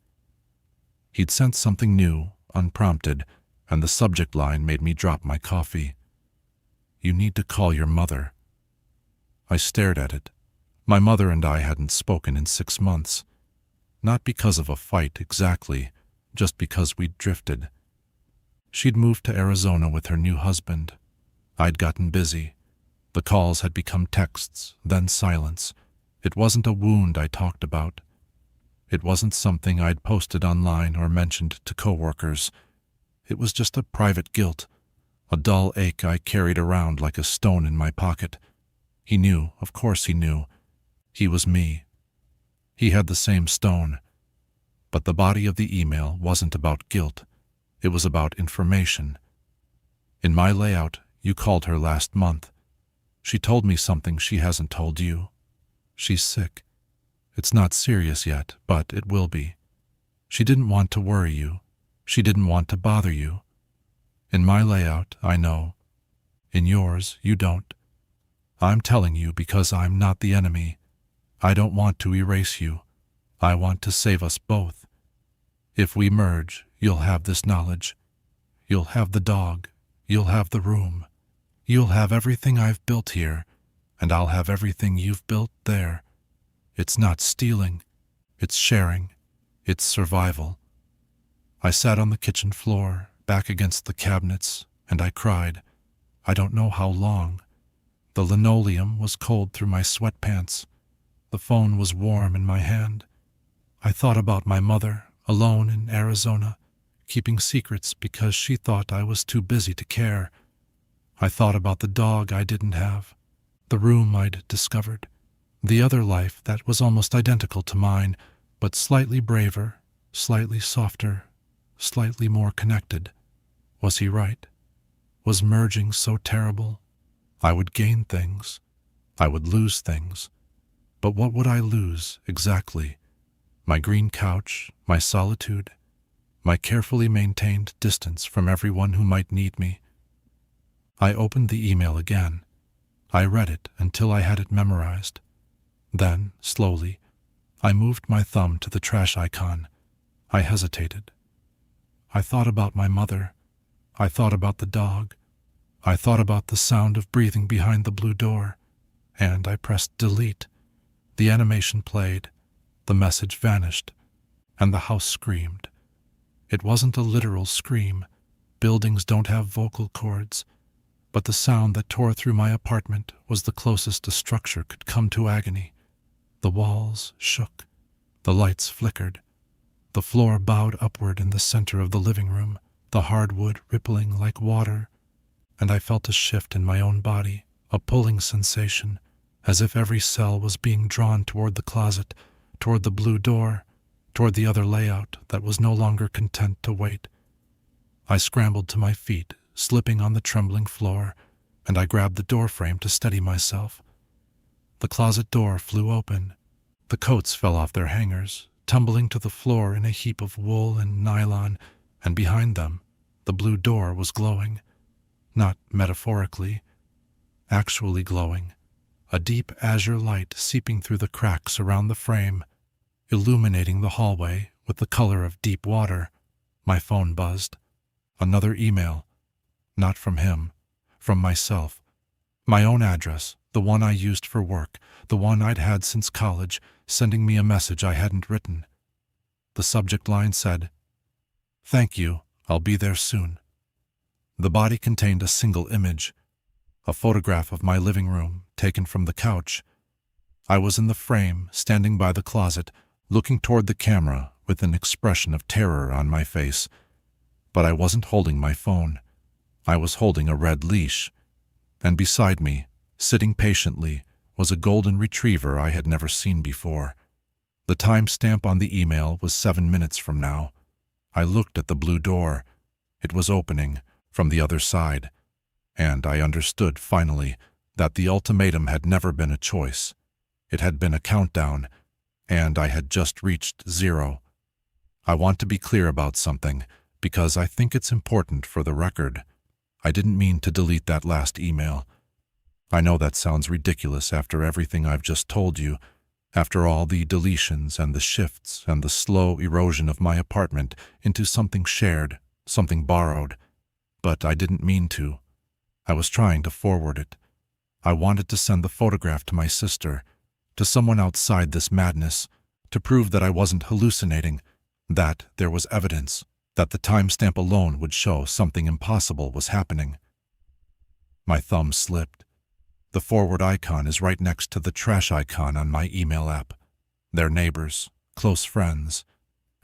He'd sent something new, unprompted, and the subject line made me drop my coffee. You need to call your mother. I stared at it. My mother and I hadn't spoken in 6 months. Not because of a fight exactly, just because we'd drifted. She'd moved to Arizona with her new husband. I'd gotten busy. The calls had become texts, then silence. It wasn't a wound I talked about. It wasn't something I'd posted online or mentioned to coworkers. It was just a private guilt, a dull ache I carried around like a stone in my pocket. He knew, of course he knew. He was me. He had the same stone. But the body of the email wasn't about guilt. It was about information. In my layout, you called her last month. She told me something she hasn't told you. She's sick. It's not serious yet, but it will be. She didn't want to worry you. She didn't want to bother you. In my layout, I know. In yours, you don't. I'm telling you because I'm not the enemy. I don't want to erase you. I want to save us both. If we merge, you'll have this knowledge. You'll have the dog. You'll have the room. You'll have everything I've built here, and I'll have everything you've built there. It's not stealing. It's sharing. It's survival. I sat on the kitchen floor, back against the cabinets, and I cried. I don't know how long. The linoleum was cold through my sweatpants. The phone was warm in my hand. I thought about my mother, alone in Arizona, keeping secrets because she thought I was too busy to care. I thought about the dog I didn't have, the room I'd discovered, the other life that was almost identical to mine, but slightly braver, slightly softer, slightly more connected. Was he right? Was merging so terrible? I would gain things. I would lose things. But what would I lose, exactly? My green couch, my solitude, my carefully maintained distance from everyone who might need me. I opened the email again. I read it until I had it memorized. Then, slowly, I moved my thumb to the trash icon. I hesitated. I thought about my mother. I thought about the dog. I thought about the sound of breathing behind the blue door, and I pressed delete. The animation played, the message vanished, and the house screamed. It wasn't a literal scream. Buildings don't have vocal cords, but the sound that tore through my apartment was the closest a structure could come to agony. The walls shook. The lights flickered. The floor bowed upward in the center of the living room, the hardwood rippling like water, and I felt a shift in my own body, a pulling sensation, as if every cell was being drawn toward the closet, toward the blue door, toward the other layout that was no longer content to wait. I scrambled to my feet, slipping on the trembling floor, and I grabbed the doorframe to steady myself. The closet door flew open. The coats fell off their hangers, tumbling to the floor in a heap of wool and nylon, and behind them, the blue door was glowing, not metaphorically, actually glowing, a deep azure light seeping through the cracks around the frame, illuminating the hallway with the color of deep water. My phone buzzed. Another email. Not from him, from myself. My own address, the one I used for work, the one I'd had since college, sending me a message I hadn't written. The subject line said, "Thank you, I'll be there soon." The body contained a single image, a photograph of my living room, taken from the couch. I was in the frame, standing by the closet, looking toward the camera with an expression of terror on my face. But I wasn't holding my phone. I was holding a red leash. And beside me, sitting patiently, was a golden retriever I had never seen before. The timestamp on the email was 7 minutes from now. I looked at the blue door. It was opening from the other side. And I understood, finally, that the ultimatum had never been a choice. It had been a countdown, and I had just reached 0. I want to be clear about something, because I think it's important for the record. I didn't mean to delete that last email. I know that sounds ridiculous after everything I've just told you, after all the deletions and the shifts and the slow erosion of my apartment into something shared, something borrowed. But I didn't mean to. I was trying to forward it. I wanted to send the photograph to my sister, to someone outside this madness, to prove that I wasn't hallucinating, that there was evidence, that the timestamp alone would show something impossible was happening. My thumb slipped. The forward icon is right next to the trash icon on my email app. They're neighbors, close friends.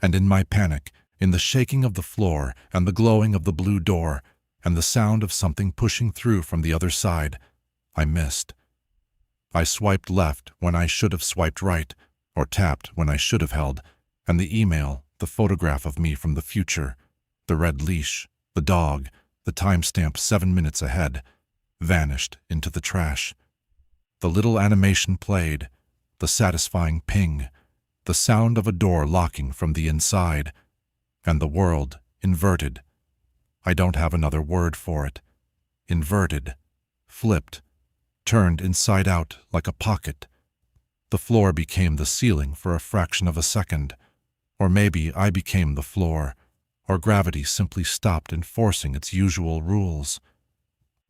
And in my panic, in the shaking of the floor and the glowing of the blue door, and the sound of something pushing through from the other side, I missed. I swiped left when I should have swiped right, or tapped when I should have held, and the email, the photograph of me from the future, the red leash, the dog, the timestamp 7 minutes ahead, vanished into the trash. The little animation played, the satisfying ping, the sound of a door locking from the inside, and the world inverted. I don't have another word for it. Inverted, flipped, turned inside out like a pocket. The floor became the ceiling for a fraction of a second. Or maybe I became the floor, or gravity simply stopped enforcing its usual rules.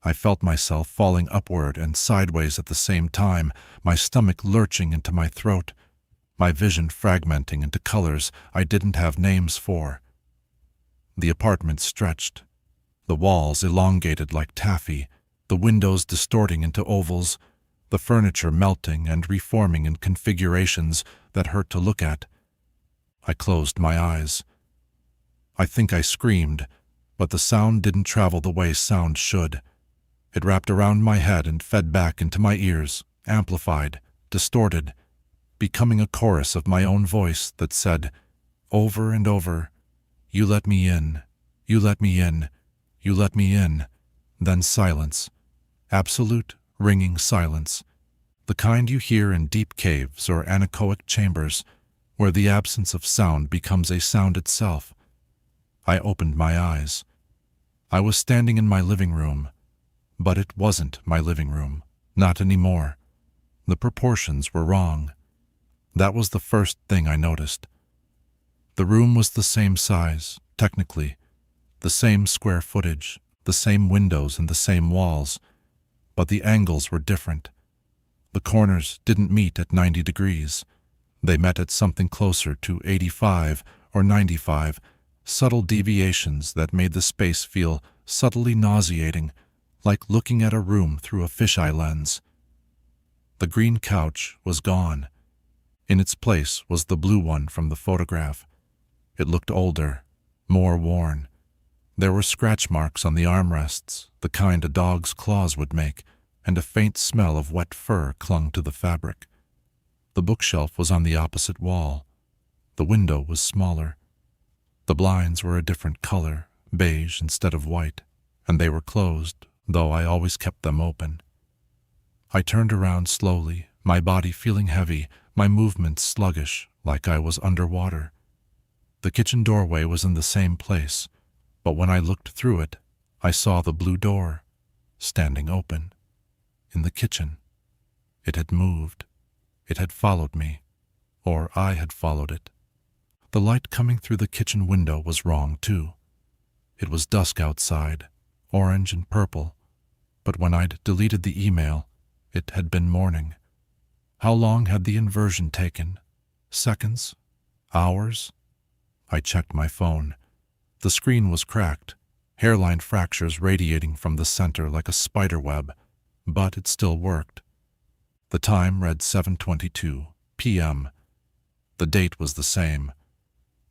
I felt myself falling upward and sideways at the same time, my stomach lurching into my throat, my vision fragmenting into colors I didn't have names for. The apartment stretched, the walls elongated like taffy, the windows distorting into ovals, the furniture melting and reforming in configurations that hurt to look at. I closed my eyes. I think I screamed, but the sound didn't travel the way sound should. It wrapped around my head and fed back into my ears, amplified, distorted, becoming a chorus of my own voice that said, over and over, "You let me in, you let me in, you let me in." Then silence, absolute, ringing silence, the kind you hear in deep caves or anechoic chambers, where the absence of sound becomes a sound itself. I opened my eyes. I was standing in my living room, but it wasn't my living room, not anymore. The proportions were wrong. That was the first thing I noticed. The room was the same size, technically, the same square footage, the same windows and the same walls, but the angles were different. The corners didn't meet at 90 degrees. They met at something closer to 85 or 95, subtle deviations that made the space feel subtly nauseating, like looking at a room through a fisheye lens. The green couch was gone. In its place was the blue one from the photograph. It looked older, more worn. There were scratch marks on the armrests, the kind a dog's claws would make, and a faint smell of wet fur clung to the fabric. The bookshelf was on the opposite wall. The window was smaller. The blinds were a different color, beige instead of white, and they were closed, though I always kept them open. I turned around slowly, my body feeling heavy, my movements sluggish, like I was underwater. The kitchen doorway was in the same place, But when I looked through it, I saw the blue door, standing open, in the kitchen. It had moved. It had followed me, or I had followed it. The light coming through the kitchen window was wrong, too. It was dusk outside, orange and purple, but when I'd deleted the email, it had been morning. How long had the inversion taken? Seconds? Hours? I checked my phone. The screen was cracked, hairline fractures radiating from the center like a spider web, but it still worked. The time read 7:22 p.m. The date was the same.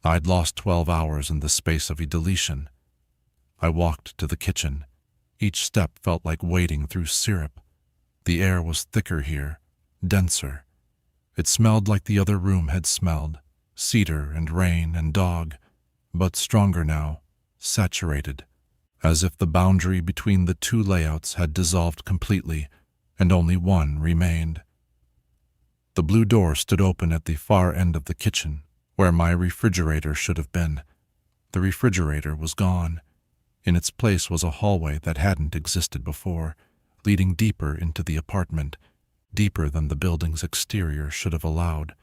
I'd lost 12 hours in the space of a deletion. I walked to the kitchen. Each step felt like wading through syrup. The air was thicker here, denser. It smelled like the other room had smelled, cedar and rain and dog, but stronger now, saturated, as if the boundary between the two layouts had dissolved completely and only one remained. The blue door stood open at the far end of the kitchen, where my refrigerator should have been. The refrigerator was gone. In its place was a hallway that hadn't existed before, leading deeper into the apartment, deeper than the building's exterior should have allowed.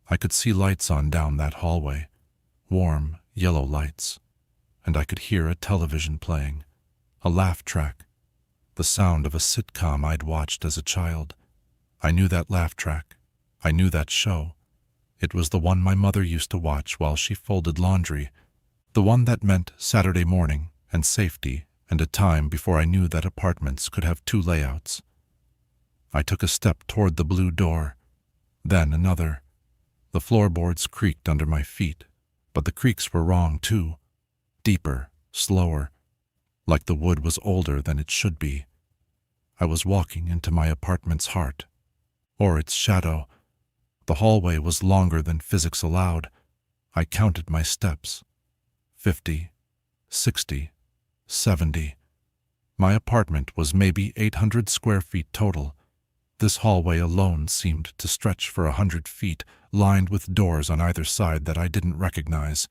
I could see lights on down that hallway, warm, yellow lights, and I could hear a television playing, a laugh track, the sound of a sitcom I'd watched as a child. I knew that laugh track. I knew that show. It was the one my mother used to watch while she folded laundry, the one that meant Saturday morning and safety and a time before I knew that apartments could have two layouts. I took a step toward the blue door, then another. The floorboards creaked under my feet, but the creaks were wrong too, deeper, slower, like the wood was older than it should be. I was walking into my apartment's heart, or its shadow. The hallway was longer than physics allowed. I counted my steps. 50, 60, 70. My apartment was maybe 800 square feet total. This hallway alone seemed to stretch for 100 feet, lined with doors on either side that I didn't recognize.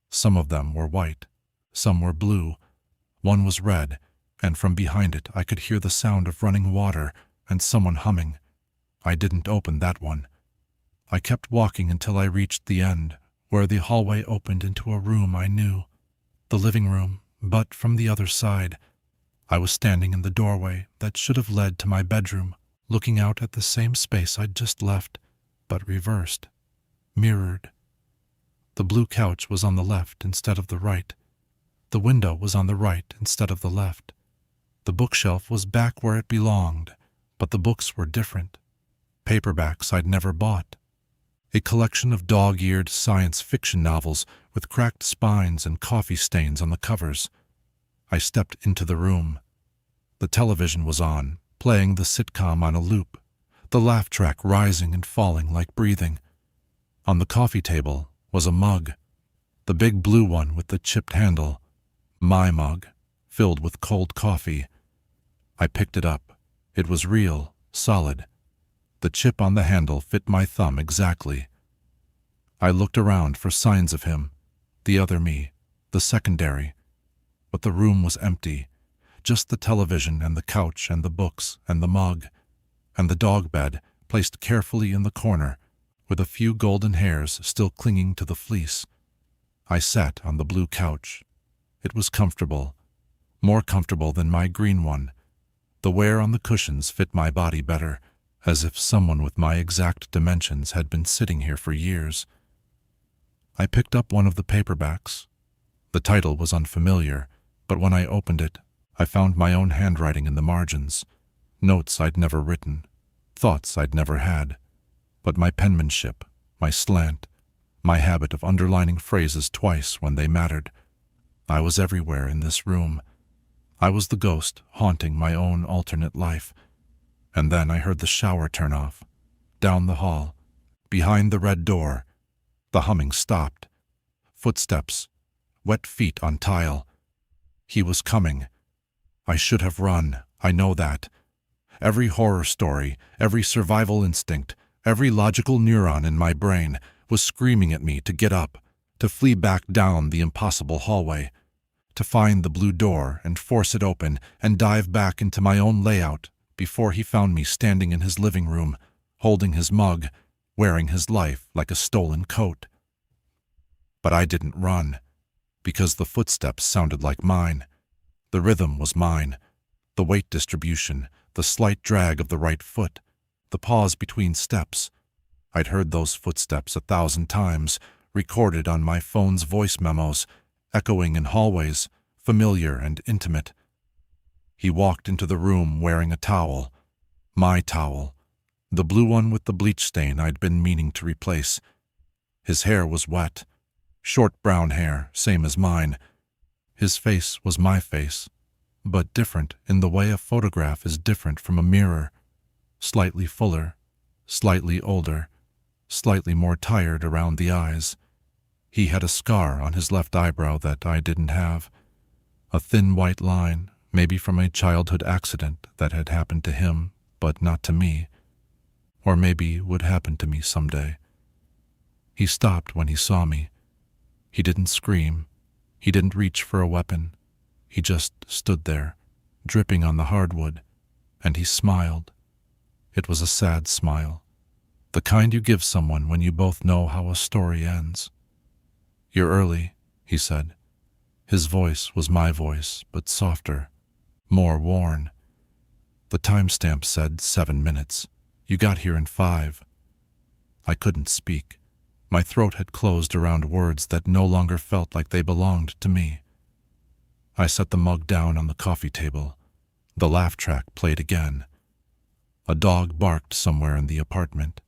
Some of them were white, some were blue. One was red, and from behind it I could hear the sound of running water and someone humming. I didn't open that one. I kept walking until I reached the end, where the hallway opened into a room I knew. The living room, but from the other side. I was standing in the doorway that should have led to my bedroom, looking out at the same space I'd just left, but reversed, mirrored. The blue couch was on the left instead of the right. The window was on the right instead of the left. The bookshelf was back where it belonged, but the books were different. Paperbacks I'd never bought. A collection of dog-eared science fiction novels with cracked spines and coffee stains on the covers. I stepped into the room. The television was on, playing the sitcom on a loop, the laugh track rising and falling like breathing. On the coffee table was a mug, the big blue one with the chipped handle. My mug, filled with cold coffee. I picked it up. It was real, solid. The chip on the handle fit my thumb exactly. I looked around for signs of him, the other me, the secondary. But the room was empty, just the television and the couch and the books and the mug, and the dog bed placed carefully in the corner, with a few golden hairs still clinging to the fleece. I sat on the blue couch. It was comfortable, more comfortable than my green one. The wear on the cushions fit my body better, as if someone with my exact dimensions had been sitting here for years. I picked up one of the paperbacks. The title was unfamiliar, but when I opened it, I found my own handwriting in the margins, notes I'd never written, thoughts I'd never had. But my penmanship, my slant, my habit of underlining phrases twice when they mattered. I was everywhere in this room. I was the ghost haunting my own alternate life. And then I heard the shower turn off. Down the hall, behind the red door, the humming stopped. Footsteps, wet feet on tile. He was coming. I should have run, I know that. Every horror story, every survival instinct, every logical neuron in my brain was screaming at me to get up, to flee back down the impossible hallway. to find the blue door and force it open and dive back into my own layout before he found me standing in his living room, holding his mug, wearing his life like a stolen coat. But I didn't run, because the footsteps sounded like mine. The rhythm was mine, the weight distribution, the slight drag of the right foot, the pause between steps. I'd heard those footsteps 1,000 times, recorded on my phone's voice memos, echoing in hallways, familiar and intimate. He walked into the room wearing a towel, my towel, the blue one with the bleach stain I'd been meaning to replace. His hair was wet, short brown hair, same as mine. His face was my face, but different in the way a photograph is different from a mirror. Slightly fuller, slightly older, slightly more tired around the eyes. He had a scar on his left eyebrow that I didn't have. A thin white line, maybe from a childhood accident that had happened to him, but not to me. Or maybe would happen to me someday. He stopped when he saw me. He didn't scream. He didn't reach for a weapon. He just stood there, dripping on the hardwood, and he smiled. It was a sad smile, the kind you give someone when you both know how a story ends. "You're early," he said. His voice was my voice, but softer, more worn. The timestamp said 7 minutes. You got here in 5. I couldn't speak. My throat had closed around words that no longer felt like they belonged to me. I set the mug down on the coffee table. The laugh track played again. A dog barked somewhere in the apartment,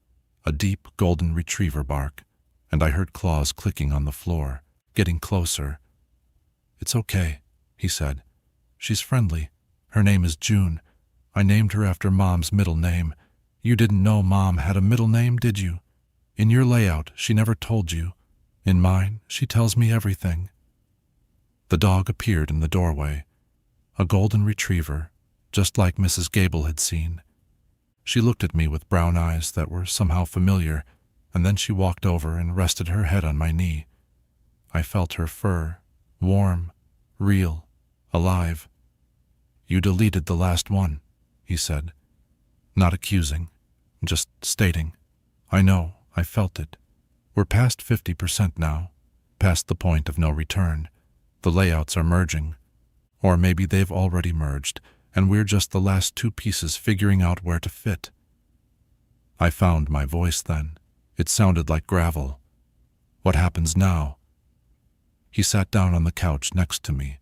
a deep golden retriever bark, and I heard claws clicking on the floor, getting closer. "It's okay," he said. "She's friendly. Her name is June. I named her after Mom's middle name. You didn't know Mom had a middle name, did you? In your layout, she never told you. In mine, she tells me everything." The dog appeared in the doorway, a golden retriever, just like Mrs. Gable had seen. She looked at me with brown eyes that were somehow familiar, and then she walked over and rested her head on my knee. I felt her fur, warm, real, alive. "You deleted the last one," he said. Not accusing, just stating. "I know, I felt it. We're past 50% now, past the point of no return. The layouts are merging. Or maybe they've already merged, and we're just the last 2 pieces figuring out where to fit." I found my voice then. It sounded like gravel. "What happens now?" He sat down on the couch next to me.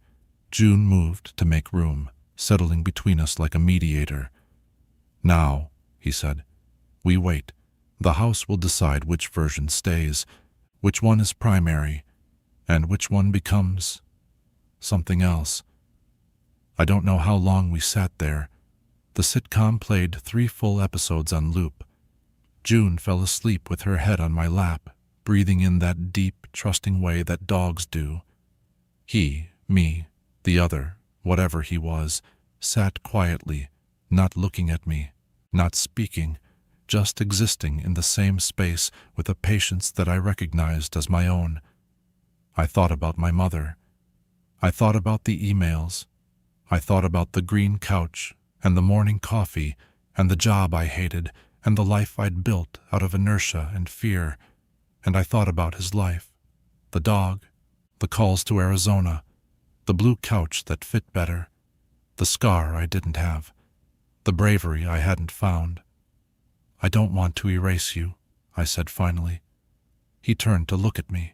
June moved to make room, settling between us like a mediator. "Now," he said, "we wait. The house will decide which version stays, which one is primary, and which one becomes something else." I don't know how long we sat there. The sitcom played 3 full episodes on loop. June fell asleep with her head on my lap, breathing in that deep, trusting way that dogs do. He, me, the other, whatever he was, sat quietly, not looking at me, not speaking, just existing in the same space with a patience that I recognized as my own. I thought about my mother. I thought about the emails. I thought about the green couch and the morning coffee and the job I hated and the life I'd built out of inertia and fear. And I thought about his life, the dog, the calls to Arizona, the blue couch that fit better, the scar I didn't have, the bravery I hadn't found. "I don't want to erase you," I said finally. He turned to look at me.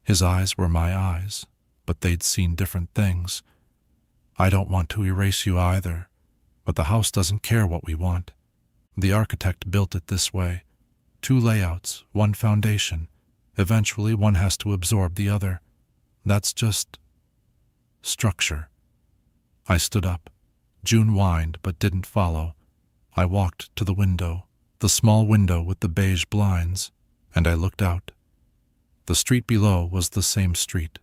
His eyes were my eyes, but they'd seen different things. "I don't want to erase you either, but the house doesn't care what we want. The architect built it this way. 2 layouts, 1 foundation. Eventually one has to absorb the other. That's just structure." I stood up. June whined but didn't follow. I walked to the window, the small window with the beige blinds, and I looked out. The street below was the same street,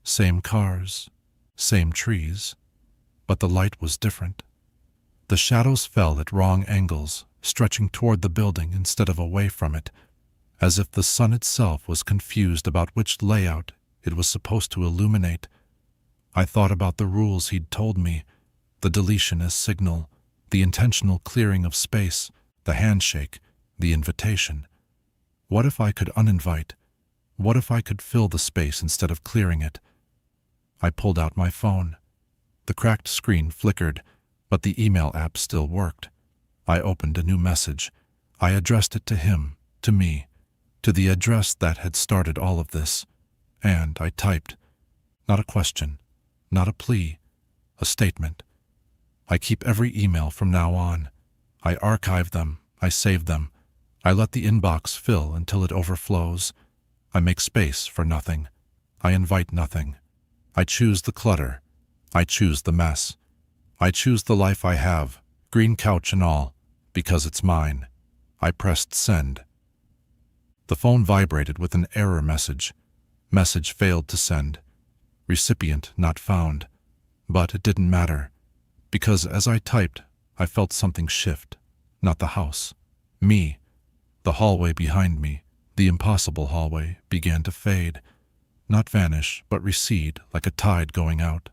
same cars, same trees, but the light was different. The shadows fell at wrong angles, stretching toward the building instead of away from it, as if the sun itself was confused about which layout it was supposed to illuminate. I thought about the rules he'd told me, the deletion as signal, the intentional clearing of space, the handshake, the invitation. What if I could uninvite? What if I could fill the space instead of clearing it? I pulled out my phone. The cracked screen flickered, but the email app still worked. I opened a new message. I addressed it to him, to me, to the address that had started all of this. And I typed, not a question, not a plea, a statement. I keep every email from now on. I archive them, I save them. I let the inbox fill until it overflows. I make space for nothing. I invite nothing. I choose the clutter. I choose the mess. I choose the life I have, green couch and all, because it's mine. I pressed send. The phone vibrated with an error message. Message failed to send. Recipient not found. But it didn't matter, because as I typed, I felt something shift. Not the house. Me. The hallway behind me, the impossible hallway, began to fade. Not vanish, but recede like a tide going out.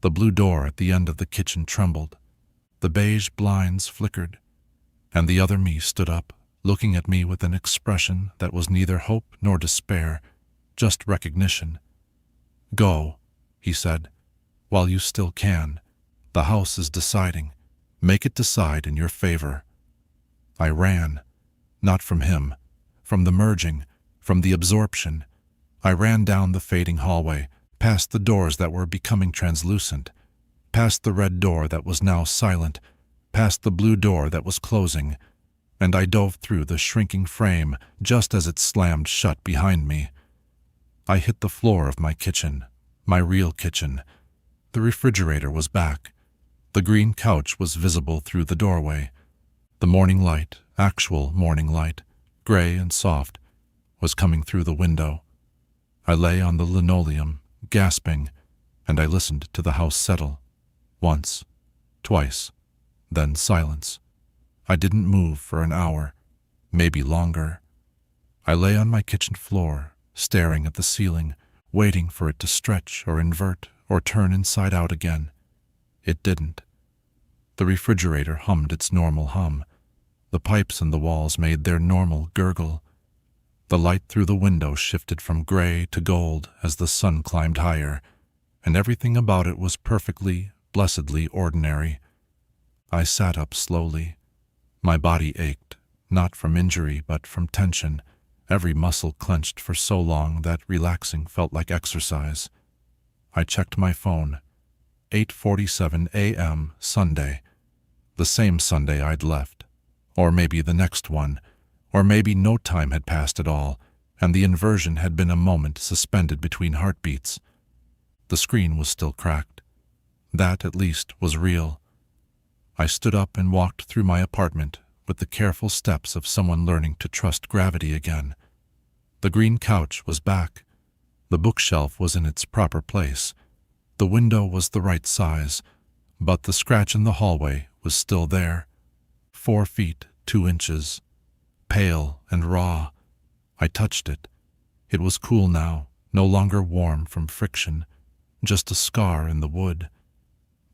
The blue door at the end of the kitchen trembled. The beige blinds flickered. And the other me stood up, looking at me with an expression that was neither hope nor despair, just recognition. Go, he said, while you still can. The house is deciding. Make it decide in your favor. I ran, not from him, from the merging, from the absorption. I ran down the fading hallway, past the doors that were becoming translucent, past the red door that was now silent, past the blue door that was closing, and I dove through the shrinking frame just as it slammed shut behind me. I hit the floor of my kitchen, my real kitchen. The refrigerator was back. The green couch was visible through the doorway. The morning light, actual morning light, gray and soft, was coming through the window. I lay on the linoleum, gasping, and I listened to the house settle. Once, twice, then silence. I didn't move for an hour, maybe longer. I lay on my kitchen floor, staring at the ceiling, waiting for it to stretch or invert or turn inside out again. It didn't. The refrigerator hummed its normal hum. The pipes in the walls made their normal gurgle. The light through the window shifted from gray to gold as the sun climbed higher, and everything about it was perfectly, blessedly ordinary. I sat up slowly. My body ached, not from injury but from tension, every muscle clenched for so long that relaxing felt like exercise. I checked my phone. 8:47 a.m. Sunday. The same Sunday I'd left. Or maybe the next one. Or maybe no time had passed at all, and the inversion had been a moment suspended between heartbeats. The screen was still cracked. That, at least, was real. I stood up and walked through my apartment with the careful steps of someone learning to trust gravity again. The green couch was back. The bookshelf was in its proper place. The window was the right size, but the scratch in the hallway was still there. 4 feet, 2 inches. Pale and raw. I touched it. It was cool now, no longer warm from friction, just a scar in the wood.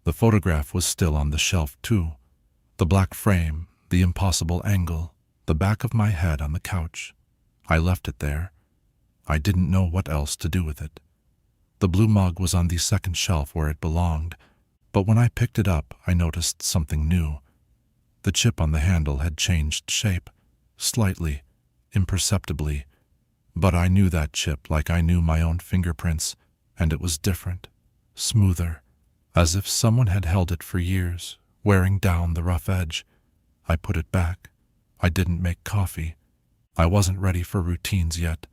The photograph was still on the shelf, too. The black frame, the impossible angle, the back of my head on the couch. I left it there. I didn't know what else to do with it. The blue mug was on the second shelf where it belonged, but when I picked it up, I noticed something new. The chip on the handle had changed shape, slightly, imperceptibly, but I knew that chip like I knew my own fingerprints, and it was different, smoother, as if someone had held it for years, wearing down the rough edge. I put it back. I didn't make coffee. I wasn't ready for routines yet.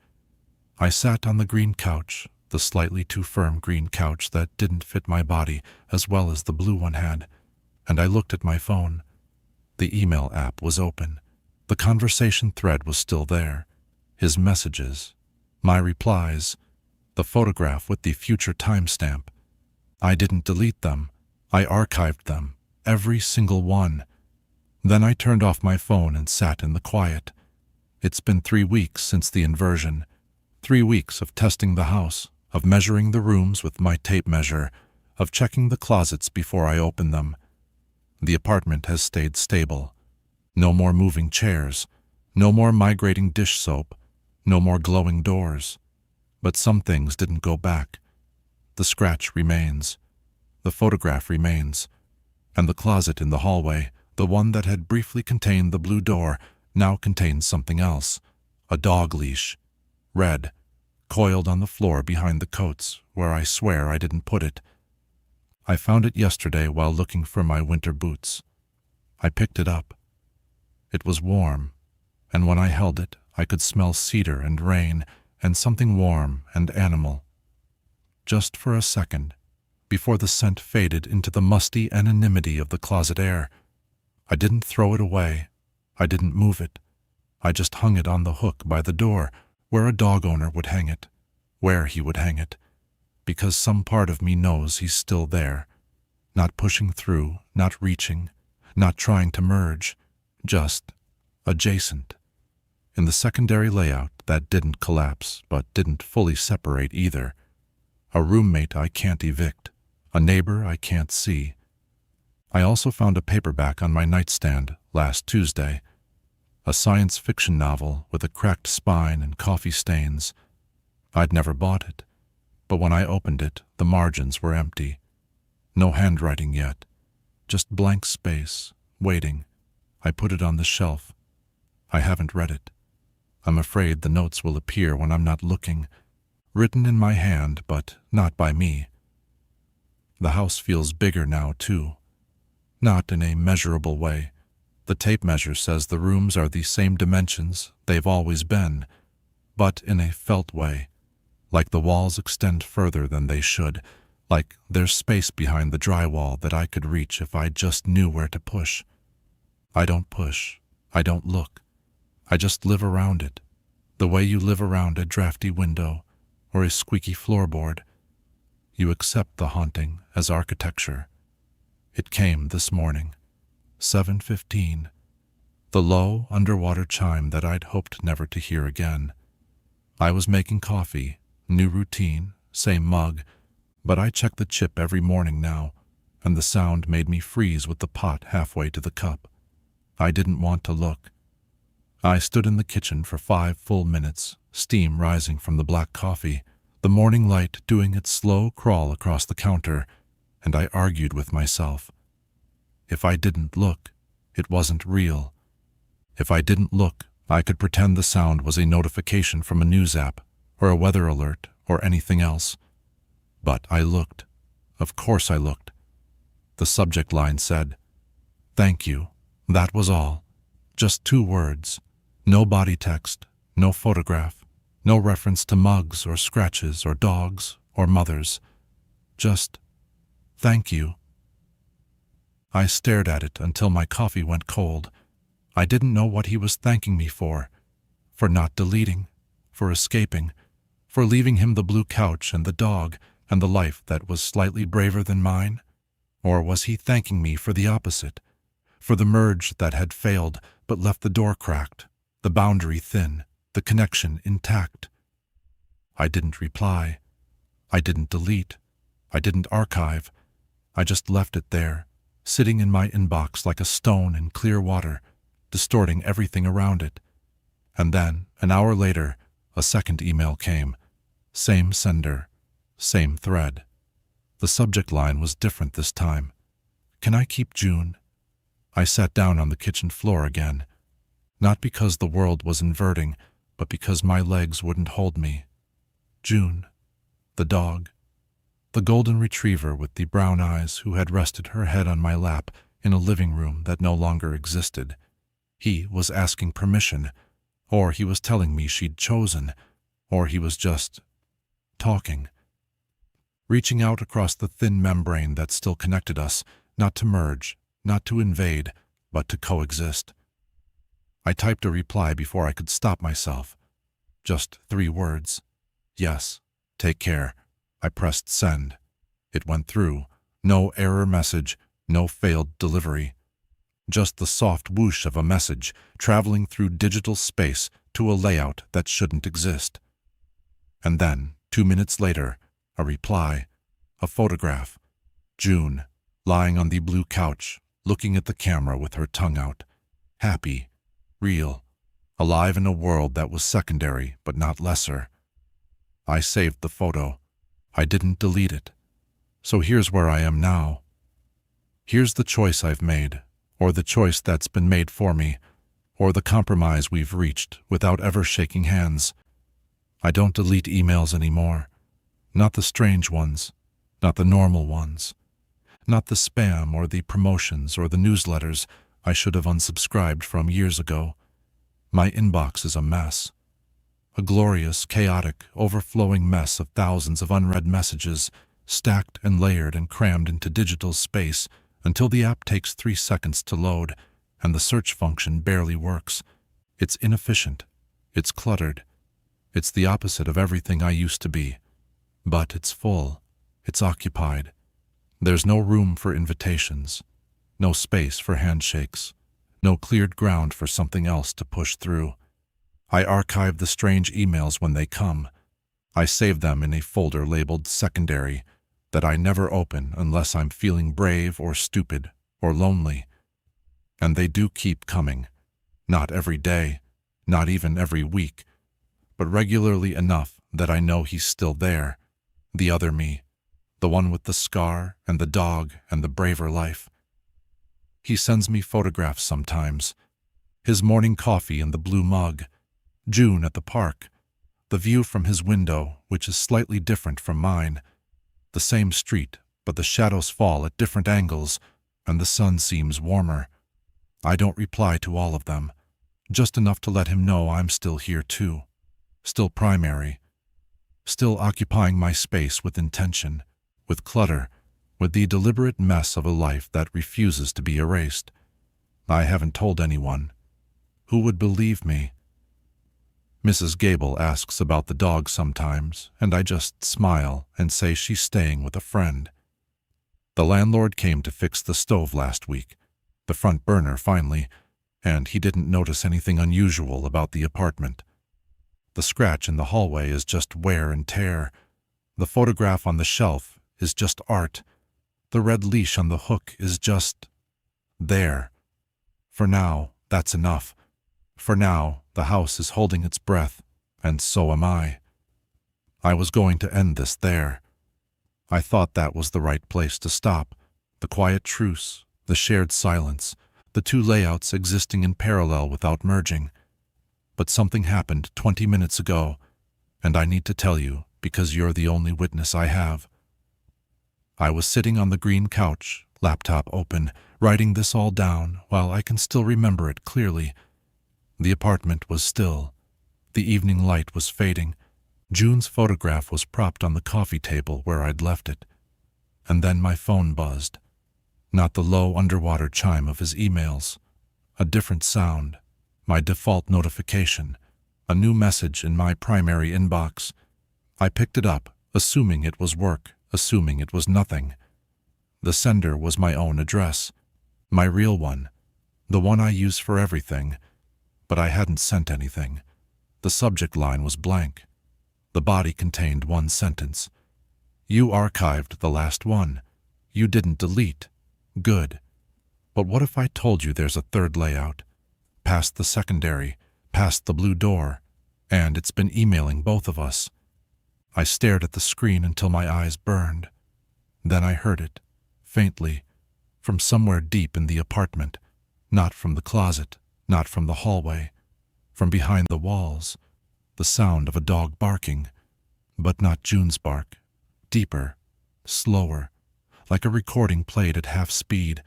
I sat on the green couch, the slightly too firm green couch that didn't fit my body as well as the blue one had, and I looked at my phone. The email app was open. The conversation thread was still there. His messages, my replies, the photograph with the future timestamp. I didn't delete them. I archived them, every single one. Then I turned off my phone and sat in the quiet. It's been 3 weeks since the inversion. 3 weeks of testing the house, of measuring the rooms with my tape measure, of checking the closets before I open them. The apartment has stayed stable. No more moving chairs, no more migrating dish soap, no more glowing doors. But some things didn't go back. The scratch remains. The photograph remains. And the closet in the hallway, the one that had briefly contained the blue door, now contains something else. A dog leash. Red. Coiled on the floor behind the coats, where I swear I didn't put it. I found it yesterday while looking for my winter boots. I picked it up. It was warm, and when I held it, I could smell cedar and rain and something warm and animal. Just for a second, before the scent faded into the musty anonymity of the closet air. I didn't throw it away. I didn't move it. I just hung it on the hook by the door, where a dog owner would hang it, where he would hang it, because some part of me knows he's still there, not pushing through, not reaching, not trying to merge, just adjacent. In the secondary layout that didn't collapse but didn't fully separate either. A roommate I can't evict, a neighbor I can't see. I also found a paperback on my nightstand last Tuesday, a science fiction novel with a cracked spine and coffee stains. I'd never bought it, but when I opened it, the margins were empty. No handwriting yet, just blank space, waiting. I put it on the shelf. I haven't read it. I'm afraid the notes will appear when I'm not looking, written in my hand, but not by me. The house feels bigger now, too. Not in a measurable way. The tape measure says the rooms are the same dimensions they've always been, but in a felt way, like the walls extend further than they should, like there's space behind the drywall that I could reach if I just knew where to push. I don't push. I don't look. I just live around it, the way you live around a drafty window or a squeaky floorboard. You accept the haunting as architecture. It came this morning, 7:15, the low underwater chime that I'd hoped never to hear again. I was making coffee, new routine, same mug, but I check the chip every morning now, and the sound made me freeze with the pot halfway to the cup. I didn't want to look. I stood in the kitchen for 5 full minutes, steam rising from the black coffee, the morning light doing its slow crawl across the counter, and I argued with myself. If I didn't look, it wasn't real. If I didn't look, I could pretend the sound was a notification from a news app, or a weather alert, or anything else. But I looked. Of course I looked. The subject line said, "Thank you." That was all. Just 2 words. No body text, no photograph, no reference to mugs or scratches or dogs or mothers. Just, "Thank you." I stared at it until my coffee went cold. I didn't know what he was thanking me for not deleting, for escaping, for leaving him the blue couch and the dog and the life that was slightly braver than mine. Or was he thanking me for the opposite, for the merge that had failed but left the door cracked, the boundary thin, the connection intact? I didn't reply. I didn't delete. I didn't archive. I just left it there, sitting in my inbox like a stone in clear water, distorting everything around it. And then, an hour later, a second email came. Same sender, same thread. The subject line was different this time. "Can I keep June?" I sat down on the kitchen floor again, not because the world was inverting, but because my legs wouldn't hold me. June, the dog, the golden retriever with the brown eyes who had rested her head on my lap in a living room that no longer existed. He was asking permission, or he was telling me she'd chosen, or he was just talking. Reaching out across the thin membrane that still connected us, not to merge, not to invade, but to coexist. I typed a reply before I could stop myself. Just 3 words. "Yes, take care." I pressed send. It went through. No error message, no failed delivery. Just the soft whoosh of a message traveling through digital space to a layout that shouldn't exist. And then, 2 minutes later, A reply. A photograph. June, lying on the blue couch, looking at the camera with her tongue out. Happy. Real. Alive in a world that was secondary but not lesser. I saved the photo. I didn't delete it. So here's where I am now. Here's the choice I've made, or the choice that's been made for me, or the compromise we've reached without ever shaking hands. I don't delete emails anymore. Not the strange ones, not the normal ones, not the spam or the promotions or the newsletters I should have unsubscribed from years ago. My inbox is a mess. A glorious, chaotic, overflowing mess of thousands of unread messages, stacked and layered and crammed into digital space until the app takes 3 seconds to load and the search function barely works. It's inefficient. It's cluttered. It's the opposite of everything I used to be. But it's full. It's occupied. There's no room for invitations. No space for handshakes. No cleared ground for something else to push through. I archive the strange emails when they come. I save them in a folder labeled secondary that I never open unless I'm feeling brave or stupid or lonely. And they do keep coming. Not every day, not even every week, but regularly enough that I know he's still there, the other me, the one with the scar and the dog and the braver life. He sends me photographs sometimes. His morning coffee in the blue mug, June at the park, the view from his window, which is slightly different from mine, the same street, but the shadows fall at different angles and the sun seems warmer. I don't reply to all of them, just enough to let him know I'm still here too, still primary, still occupying my space with intention, with clutter, with the deliberate mess of a life that refuses to be erased. I haven't told anyone. Who would believe me? Mrs. Gable asks about the dog sometimes, and I just smile and say she's staying with a friend. The landlord came to fix the stove last week, the front burner finally, and he didn't notice anything unusual about the apartment. The scratch in the hallway is just wear and tear. The photograph on the shelf is just art. The red leash on the hook is just there. For now, that's enough. For now, the house is holding its breath, and so am I. I was going to end this there. I thought that was the right place to stop. The quiet truce, the shared silence, the two layouts existing in parallel without merging. But something happened 20 minutes ago, and I need to tell you because you're the only witness I have. I was sitting on the green couch, laptop open, writing this all down while I can still remember it clearly. The apartment was still. The evening light was fading. June's photograph was propped on the coffee table where I'd left it. And then my phone buzzed. Not the low underwater chime of his emails. A different sound. My default notification. A new message in my primary inbox. I picked it up, assuming it was work, assuming it was nothing. The sender was my own address. My real one. The one I use for everything. But I hadn't sent anything. The subject line was blank. The body contained one sentence. You archived the last one. You didn't delete. Good. But what if I told you there's a third layout? Past the secondary, past the blue door, and it's been emailing both of us. I stared at the screen until my eyes burned. Then I heard it, faintly, from somewhere deep in the apartment, not from the closet. Not from the hallway, from behind the walls, the sound of a dog barking, but not June's bark, deeper, slower, like a recording played at half speed,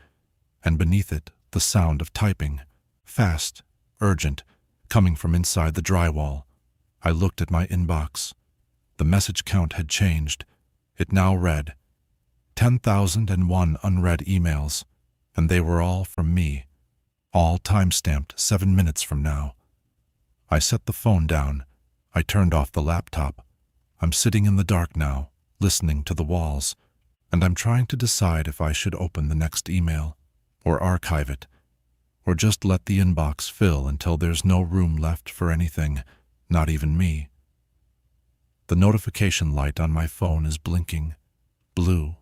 and beneath it the sound of typing, fast, urgent, coming from inside the drywall. I looked at my inbox. The message count had changed. It now read 10,001 unread emails, and they were all from me. All time-stamped 7 minutes from now. I set the phone down. I turned off the laptop. I'm sitting in the dark now, listening to the walls, and I'm trying to decide if I should open the next email, or archive it, or just let the inbox fill until there's no room left for anything, not even me. The notification light on my phone is blinking. Blue,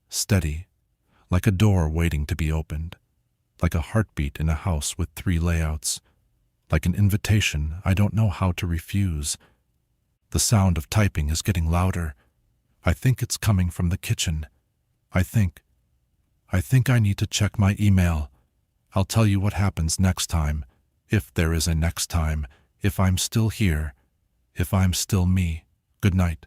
steady, like a door waiting to be opened. Like a heartbeat in a house with 3 layouts. Like an invitation I don't know how to refuse. The sound of typing is getting louder. I think it's coming from the kitchen. I think I need to check my email. I'll tell you what happens next time, if there is a next time, if I'm still here, if I'm still me. Good night.